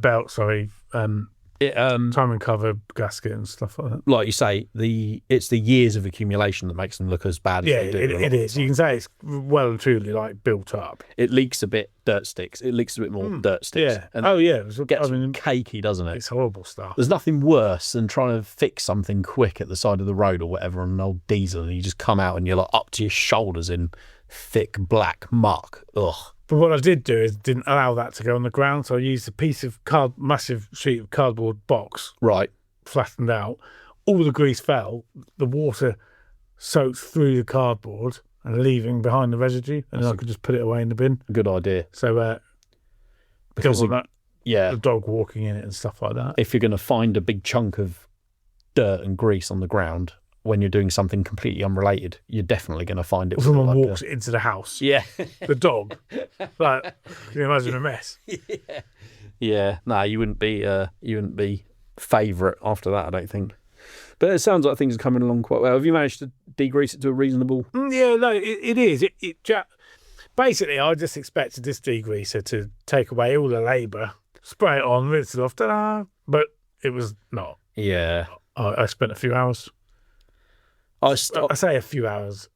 Belt, sorry. Timing cover gasket and stuff like that. Like you say, it's the years of accumulation that makes them look as bad as they do. It is. You can say it's well and truly like built up. It leaks a bit dirt sticks. It leaks a bit more dirt sticks. Yeah. And it gets cakey, doesn't it? It's horrible stuff. There's nothing worse than trying to fix something quick at the side of the road or whatever on an old diesel, and you just come out and you're like up to your shoulders in thick black muck. Ugh. But what I did do is didn't allow that to go on the ground, so I used a piece of massive sheet of cardboard box, right, flattened out. All the grease fell, the water soaked through the cardboard and leaving behind the residue, and then I could just put it away in the bin. Good idea. So because of that, the dog walking in it and stuff like that. If you're going to find a big chunk of dirt and grease on the ground when you're doing something completely unrelated, you're definitely going to find it. Or someone walks into the house. Yeah. The dog. Like, can you imagine a mess? Yeah. No, you wouldn't be favourite after that, I don't think. But it sounds like things are coming along quite well. Have you managed to degrease it to a reasonable... Yeah, no, it is. Basically, I just expected this degreaser to take away all the labour, spray it on, rinse it off, ta-da! But it was not. Yeah. I spent a few hours. I say a few hours,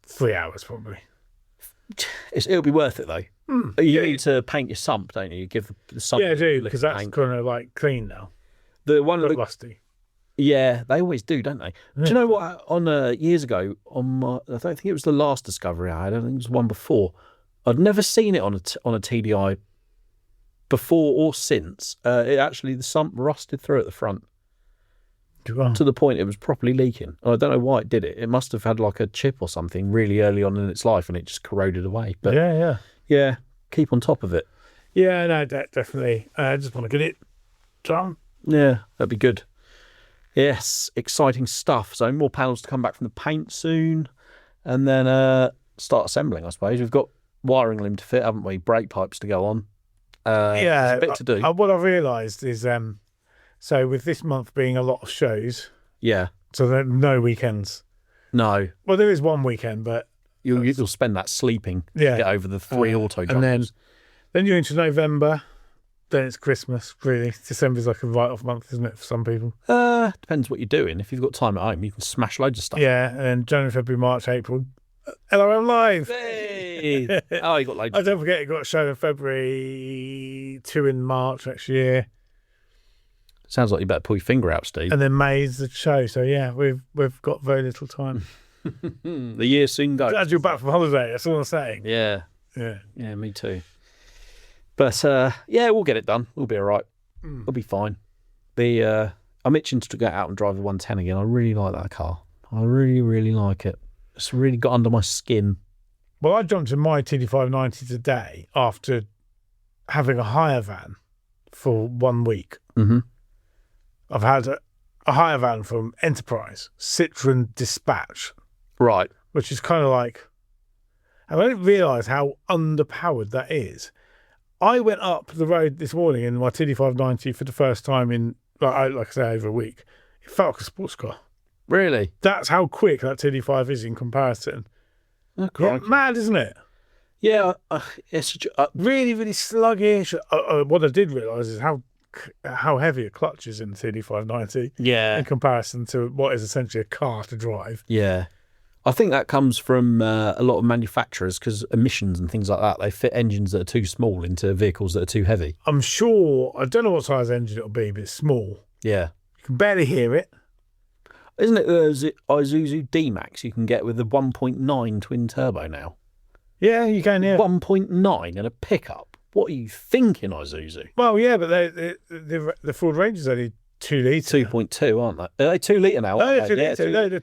3 hours probably. It'll be worth it though. You need to paint your sump, don't you? You give the sump. Yeah, I do, because that's kind of like clean now. The one that rusty. Yeah, they always do, don't they? Yeah. Do you know what? On years ago, I don't think it was the last Discovery I had. I think it was one before. I'd never seen it on a TDI before or since. The sump rusted through at the front. To the point it was properly leaking. I don't know why it did it. It must have had like a chip or something really early on in its life and it just corroded away. But yeah, keep on top of it. Yeah, no, definitely. I just want to get it done. Yeah, that'd be good. Yes, exciting stuff. So more panels to come back from the paint soon, and then start assembling, I suppose. We've got wiring loom to fit, haven't we? Brake pipes to go on. Yeah, a bit to do. What I've realised is... So with this month being a lot of shows, so there are no weekends. No. Well, there is one weekend, but you'll spend that sleeping. To get over the 3 auto jumps. And then you're into November. Then it's Christmas. Really, December's like a write-off month, isn't it, for some people? Depends what you're doing. If you've got time at home, you can smash loads of stuff. Yeah, and then January, February, March, April, LRM Live. Hey! Oh, you got loads. Oh, don't forget, you got a show in February, 2 in March next year. Sounds like you better pull your finger out, Steve. And then May's the show. So yeah, we've got very little time. The year soon goes. Glad you're back from holiday. That's all I'm saying. Yeah. Yeah, me too. But we'll get it done. We'll be all right. We'll be fine. I'm itching to get out and drive the 110 again. I really like that car. I really, really like it. It's really got under my skin. Well, I jumped in my TD590 today after having a hire van for 1 week. Mm-hmm. I've had a hire van from Enterprise, Citroen Dispatch. Right. Which is kind of like... I didn't realise how underpowered that is. I went up the road this morning in my TD590 for the first time in, like I say, over a week. It felt like a sports car. Really? That's how quick that TD5 is in comparison. Okay. Mad, isn't it? Yeah, it's really, really sluggish. What I did realise is how heavy a clutch is in the TD590. Yeah. In comparison to what is essentially a car to drive. Yeah. I think that comes from a lot of manufacturers because emissions and things like that, they fit engines that are too small into vehicles that are too heavy. I'm sure, I don't know what size engine it'll be, but it's small. Yeah. You can barely hear it. Isn't it the Isuzu D-Max you can get with the 1.9 twin turbo now? Yeah, you can, yeah. 1.9 and a pickup. What are you thinking, Isuzu? Well, yeah, but the Ford Range is only 2 litre. 2.2, aren't they? Are they 2 litre now? No, they're 2 litre. No, they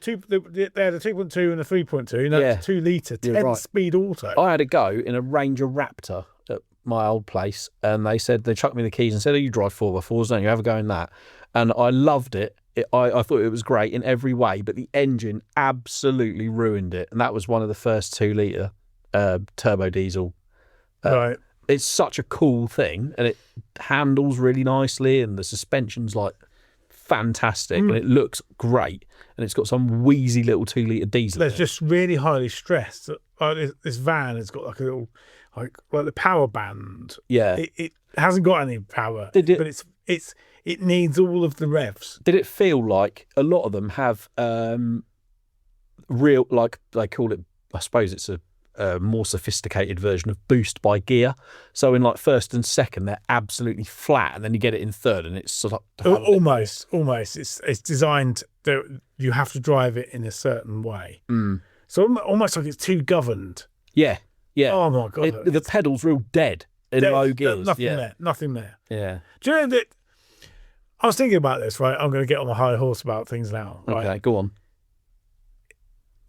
had a 2.2 and a 3.2. No, it's 2 litre, 10-speed auto. I had a go in a Ranger Raptor at my old place, and they said they chucked me the keys and said, "Oh, you drive 4x4s, don't you? Have a go in that." and I loved it. I thought it was great in every way, but the engine absolutely ruined it, and that was one of the first 2-litre turbo diesel. Right. It's such a cool thing, and it handles really nicely, and the suspension's like fantastic, and it looks great, and it's got some wheezy little 2-litre diesel. It's just really highly stressed. This van has got like a little, like the power band. Yeah. It hasn't got any power, Did it- but it needs all of the revs. Did it feel like a lot of them have real, like they call it, I suppose it's a more sophisticated version of boost by gear. So in like first and second, they're absolutely flat, and then you get it in third, and it's sort of Almost. It's designed that you have to drive it in a certain way. So almost like it's too governed. yeah. Oh my god! The pedal's real dead in low gears. Nothing there. Yeah. Do you know that? I was thinking about this. Right, I'm going to get on the high horse about things now. Right? Okay, go on.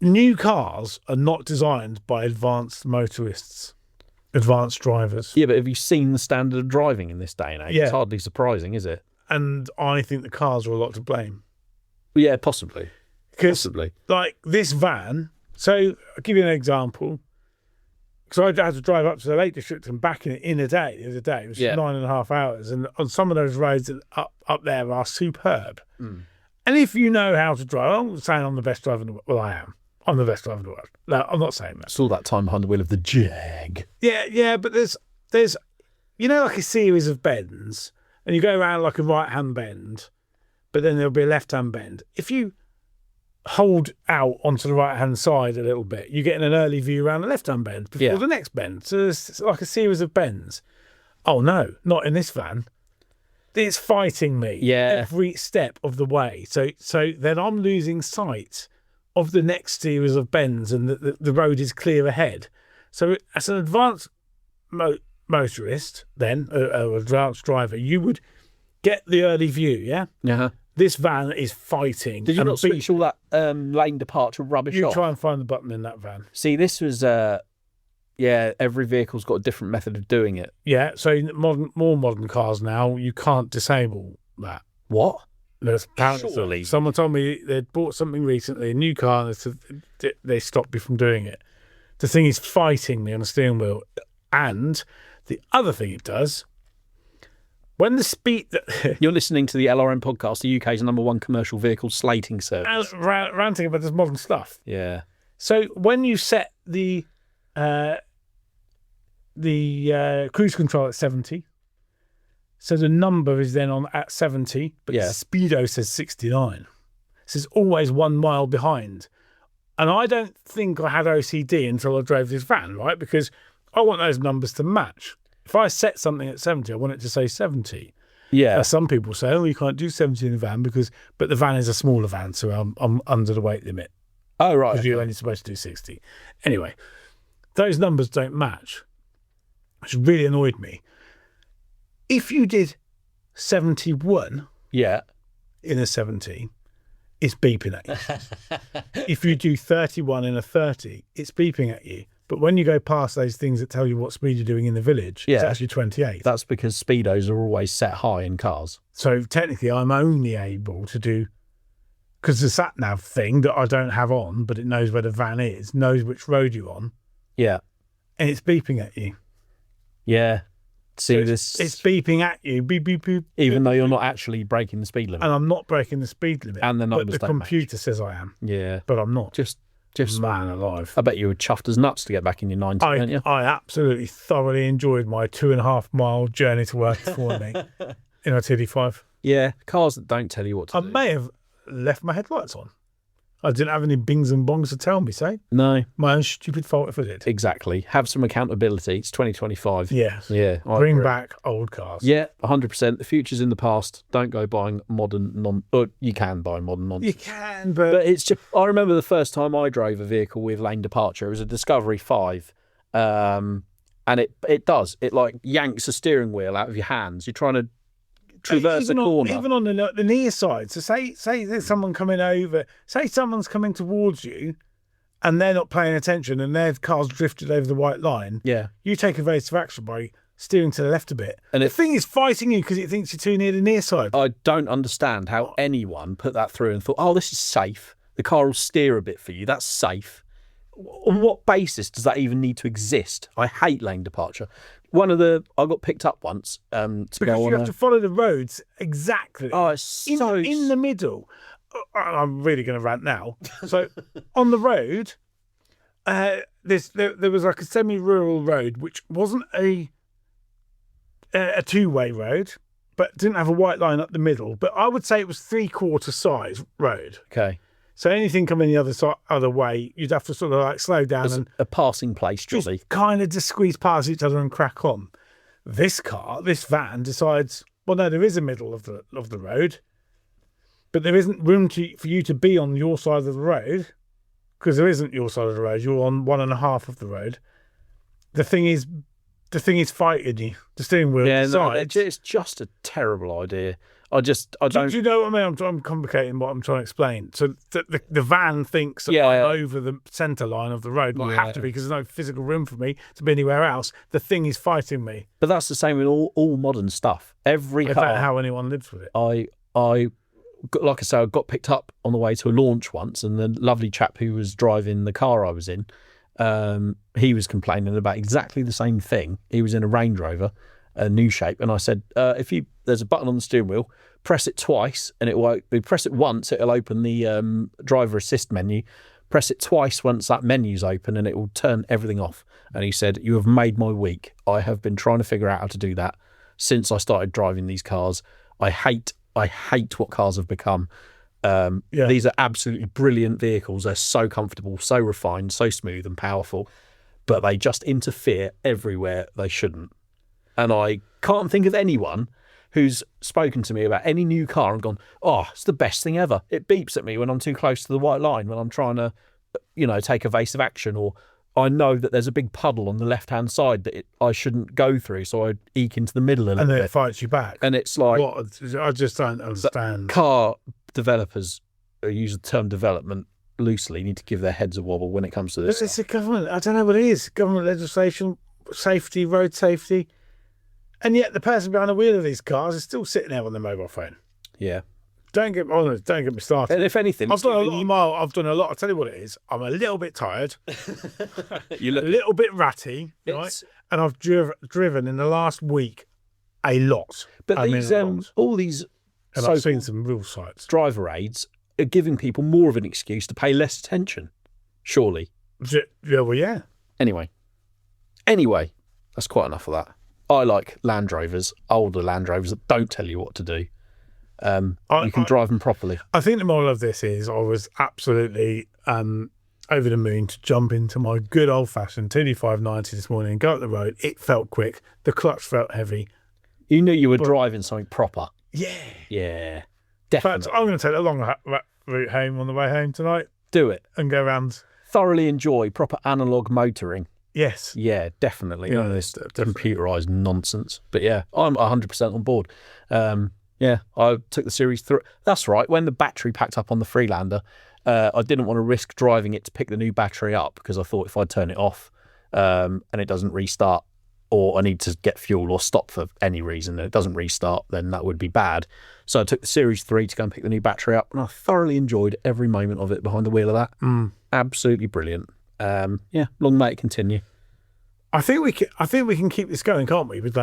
New cars are not designed by advanced motorists, advanced drivers. Yeah, but have you seen the standard of driving in this day and age? Yeah. It's hardly surprising, is it? And I think the cars are a lot to blame. Yeah, possibly. Because, Possibly. like, this van, so I'll give you an example. Because I had to drive up to the Lake District and back in a day, the other day. It was 9.5 hours. And on some of those roads up there are superb. And if you know how to drive, I'm not saying I'm the best driver in the world. Well, I am. I'm the best driver in the world. No, I'm not saying that. It's all that time behind the wheel of the Jag. Yeah, but there's like a series of bends, and you go around like a right-hand bend, but then there'll be a left-hand bend. If you hold out onto the right-hand side a little bit, you get an early view around the left-hand bend before the next bend. So it's like a series of bends. Oh no, not in this van. It's fighting me every step of the way. So then I'm losing sight of the next series of bends, and the road is clear ahead. So as an advanced motorist, then an advanced driver, you would get the early view. Yeah. Uh-huh. This van is fighting. Did you not switch all that lane departure rubbish You off? try and find the button in that van. See, this was, every vehicle's got a different method of doing it. Yeah. So more modern cars now, you can't disable that. What? There's apparently Surely. someone told me they'd bought something recently, a new car, and they stopped me from doing it. The thing is fighting me on the steering wheel. And the other thing it does, when the speed that You're listening to the LRM podcast, the UK's -- commercial vehicle slating service. I was ranting about this modern stuff. Yeah. So when you set the cruise control at 70, so the number is then on at 70, but the speedo says 69. So it's always 1 mile behind. And I don't think I had OCD until I drove this van, right? Because I want those numbers to match. If I set something at 70, I want it to say 70. Yeah. Some people say, oh, you can't do 70 in the van but the van is a smaller van, so I'm under the weight limit. Oh, right. Because you're only supposed to do 60. Anyway, those numbers don't match, which really annoyed me. If you did 71 in a 70, it's beeping at you. If you do 31 in a 30, it's beeping at you. But when you go past those things that tell you what speed you're doing in the village, it's actually 28. That's because speedos are always set high in cars. So technically, I'm only able to do, because the sat-nav thing that I don't have on, but it knows where the van is, knows which road you're on, Yeah. and it's beeping at you. Yeah. See, So this. It's beeping at you, beep, beep, beep. Even though you're not actually breaking the speed limit. And I'm not breaking the speed limit. And the but numbers the don't match. computer says I am, Yeah. but I'm not. Just. Man alive. I bet you were chuffed as nuts to get back in your 90, weren't you? I absolutely thoroughly enjoyed my 2.5 mile journey to work this morning in a TD5. Yeah. Cars that don't tell you what to I do. may have left my headlights on. I didn't have any bings and bongs to tell me, say. No. My own stupid fault if I did. Exactly. Have some accountability. It's 2025. Yes. Yeah. I Bring agree. back old cars. Yeah, 100%. The future's in the past. Don't go buying modern you can buy modern nonsense. You can, but But it's just, I remember the first time I drove a vehicle with lane departure. It was a Discovery 5. And it does. It like yanks a steering wheel out of your hands. You're trying to traverse a corner. Even on the near side. So say there's someone coming over. Say someone's coming towards you, and they're not paying attention, and their car's drifted over the white line. Yeah. You take evasive action by steering to the left a bit. And the if- thing is fighting you because it thinks you're too near the near side. I don't understand how anyone put that through and thought, oh, this is safe. The car will steer a bit for you. That's safe. On what basis does that even need to exist? I hate lane departure. I got picked up once to Because go you on have to follow the roads exactly. Oh, it's so... in the middle. I'm really going to rant now. So on the road, there was like a semi-rural road which wasn't a two-way road, but didn't have a white line up the middle. But I would say it was 3/4 size road. Okay. So anything coming the other way, you'd have to sort of like slow down There's and a passing place, Jolly. just kind of just squeeze past each other and crack on. This van decides, well, no, there is a middle of the road, but there isn't room for you to be on your side of the road because there isn't your side of the road. You're on 1.5 of the road. The thing is fighting you. The steering wheel decides. It's just a terrible idea. I don't. Do you know what I mean? I'm complicating what I'm trying to explain. So the van thinks that I'm over the centre line of the road. Well, I have to be because there's no physical room for me to be anywhere else. The thing is fighting me. But that's the same with all modern stuff. Every I car. don't know how anyone lives with it. I like I say, I got picked up on the way to a launch once, and the lovely chap who was driving the car I was in, he was complaining about exactly the same thing. He was in a Range Rover, a new shape, and I said, there's a button on the steering wheel, press it twice, and it won't. Press it once, it'll open the driver assist menu. Press it twice once that menu's open, and it will turn everything off. And he said, "You have made my week. I have been trying to figure out how to do that since I started driving these cars. I hate what cars have become. These are absolutely brilliant vehicles. They're so comfortable, so refined, so smooth and powerful, but they just interfere everywhere they shouldn't." And I can't think of anyone who's spoken to me about any new car and gone, "Oh, it's the best thing ever. It beeps at me when I'm too close to the white line, when I'm trying to, take evasive action, or I know that there's a big puddle on the left-hand side that I shouldn't go through, so I eke into the middle a little And then bit." it fights you back. And it's like... I just don't understand. Car developers, who use the term development loosely, need to give their heads a wobble when it comes to this. It's a government. I don't know what it is. Government legislation, safety, road safety. And yet the person behind the wheel of these cars is still sitting there on their mobile phone. Yeah. Don't get me started. And if anything... I've done a lot of miles. I've done a lot. I'll tell you what it is. I'm a little bit tired, You look... a little bit ratty, right? And I've driven in the last week a lot. But I mean, these, a lot. all these And I've seen some real sights. driver aids are giving people more of an excuse to pay less attention, surely. Yeah, well, yeah. Anyway, that's quite enough of that. I like Land Rovers, older Land Rovers that don't tell you what to do. You can drive them properly. I think the moral of this is I was absolutely over the moon to jump into my good old-fashioned TD590 this morning and go up the road. It felt quick. The clutch felt heavy. You knew you were driving something proper. Yeah. Yeah, In definitely. fact, I'm going to take the long route home on the way home tonight Do it. and go around. Thoroughly enjoy proper analogue motoring. Yes. Yeah, definitely. Yeah, None of this definitely. computerised nonsense. But yeah, I'm 100% on board. Yeah, I took the Series 3. That's right. When the battery packed up on the Freelander, I didn't want to risk driving it to pick the new battery up because I thought if I turn it off and it doesn't restart, or I need to get fuel or stop for any reason and it doesn't restart, then that would be bad. So I took the Series 3 to go and pick the new battery up, and I thoroughly enjoyed every moment of it behind the wheel of that. Absolutely brilliant. Yeah, long may it continue. I think we can keep this going, can't we, with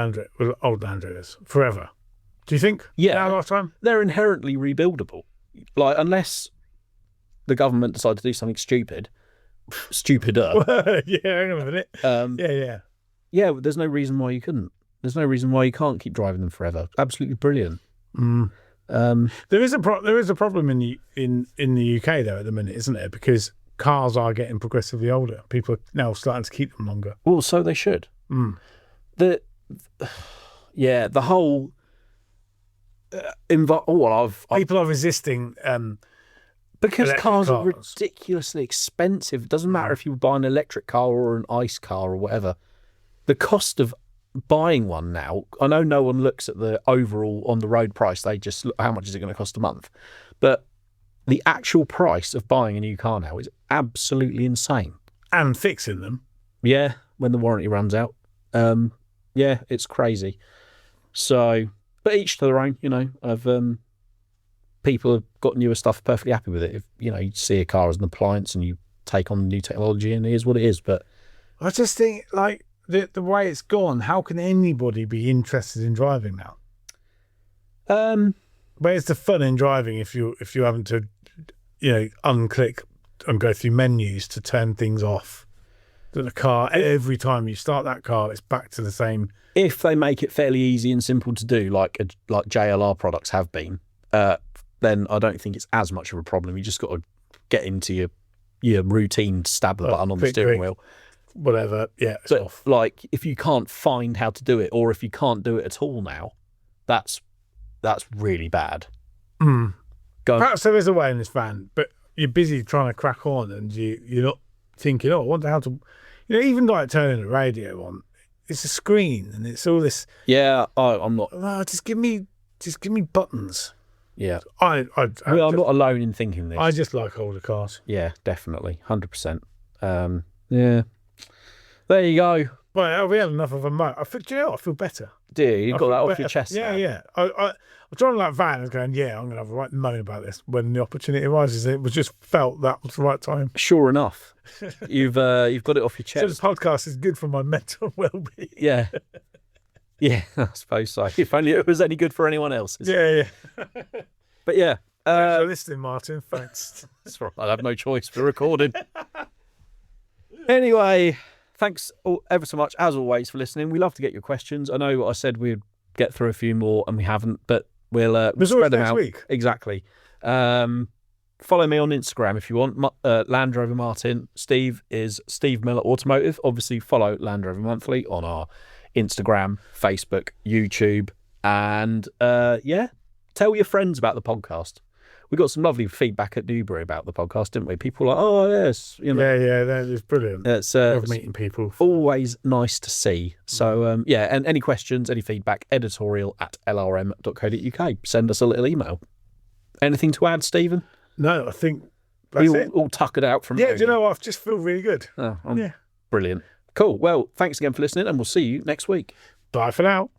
old Land Rovers forever? Do you think? Yeah. Now, last time? They're inherently rebuildable. Like, unless the government decide to do something stupider. Yeah, hang on a minute. Yeah. Yeah, there's no reason why you couldn't. There's no reason why you can't keep driving them forever. Absolutely brilliant. There is a problem in the UK though at the minute, isn't there? Because cars are getting progressively older. People are now starting to keep them longer. Well, so they should. The whole People are resisting because electric cars are cars. ridiculously expensive. It doesn't matter if you buy an electric car or an ICE car or whatever. The cost of buying one now, I know no one looks at the overall on the road price. They just look, how much is it going to cost a month? But the actual price of buying a new car now is absolutely insane. and fixing them. Yeah, when the warranty runs out. Yeah, it's crazy. So, but each to their own, you know. People have got newer stuff, perfectly happy with it. If you see a car as an appliance and you take on new technology, and it is what it is. But I just think, like, the way it's gone, how can anybody be interested in driving now? Where's the fun in driving if you're having to, unclick and go through menus to turn things off? That the car, every time you start that car, it's back to the same. If they make it fairly easy and simple to do, like JLR products have been, then I don't think it's as much of a problem. You just got to get into your routine, stab the button on the steering wheel. Whatever, yeah, it's but off. Like, if you can't find how to do it, or if you can't do it at all now, that's really bad. Perhaps there is a way in this van, but you're busy trying to crack on, and you're not thinking, I wonder how to, even like turning the radio on. It's a screen, and it's all this. Yeah, I'm not. Oh, just give me buttons. Yeah, I'm not alone in thinking this. I just like older cars. Yeah, definitely, 100%. Yeah, there you go. Well, we had enough of a moan. I feel better. Dear, you got that off your chest. Yeah, now. yeah. I'm driving that van and going, I'm going to have a right moan about this when the opportunity arises. It was just felt that was the right time. Sure enough, you've got it off your chest. So this podcast is good for my mental well-being. Yeah. Yeah, I suppose so. If only it was any good for anyone else. Yeah. But yeah. Thanks for listening, Martin. Thanks. That's right. I have no choice for recording. Anyway, thanks ever so much, as always, for listening. We love to get your questions. I know I said we'd get through a few more, and we haven't, but we'll spread them out. Week. Exactly. Follow me on Instagram if you want. Land Rover Martin. Steve is Steve Miller Automotive. Obviously, follow Land Rover Monthly on our Instagram, Facebook, YouTube, and tell your friends about the podcast. We got some lovely feedback at Newbury about the podcast, didn't we? People were like, oh yes, Yeah, that is brilliant. It's Love meeting people. Always nice to see. So and any questions, any feedback, editorial@lrm.co.uk. Send us a little email. Anything to add, Stephen? No, I think that's it. All tuckered out from. Yeah, do you know what? I just feel really good. Brilliant. Cool. Well, thanks again for listening, and we'll see you next week. Bye for now.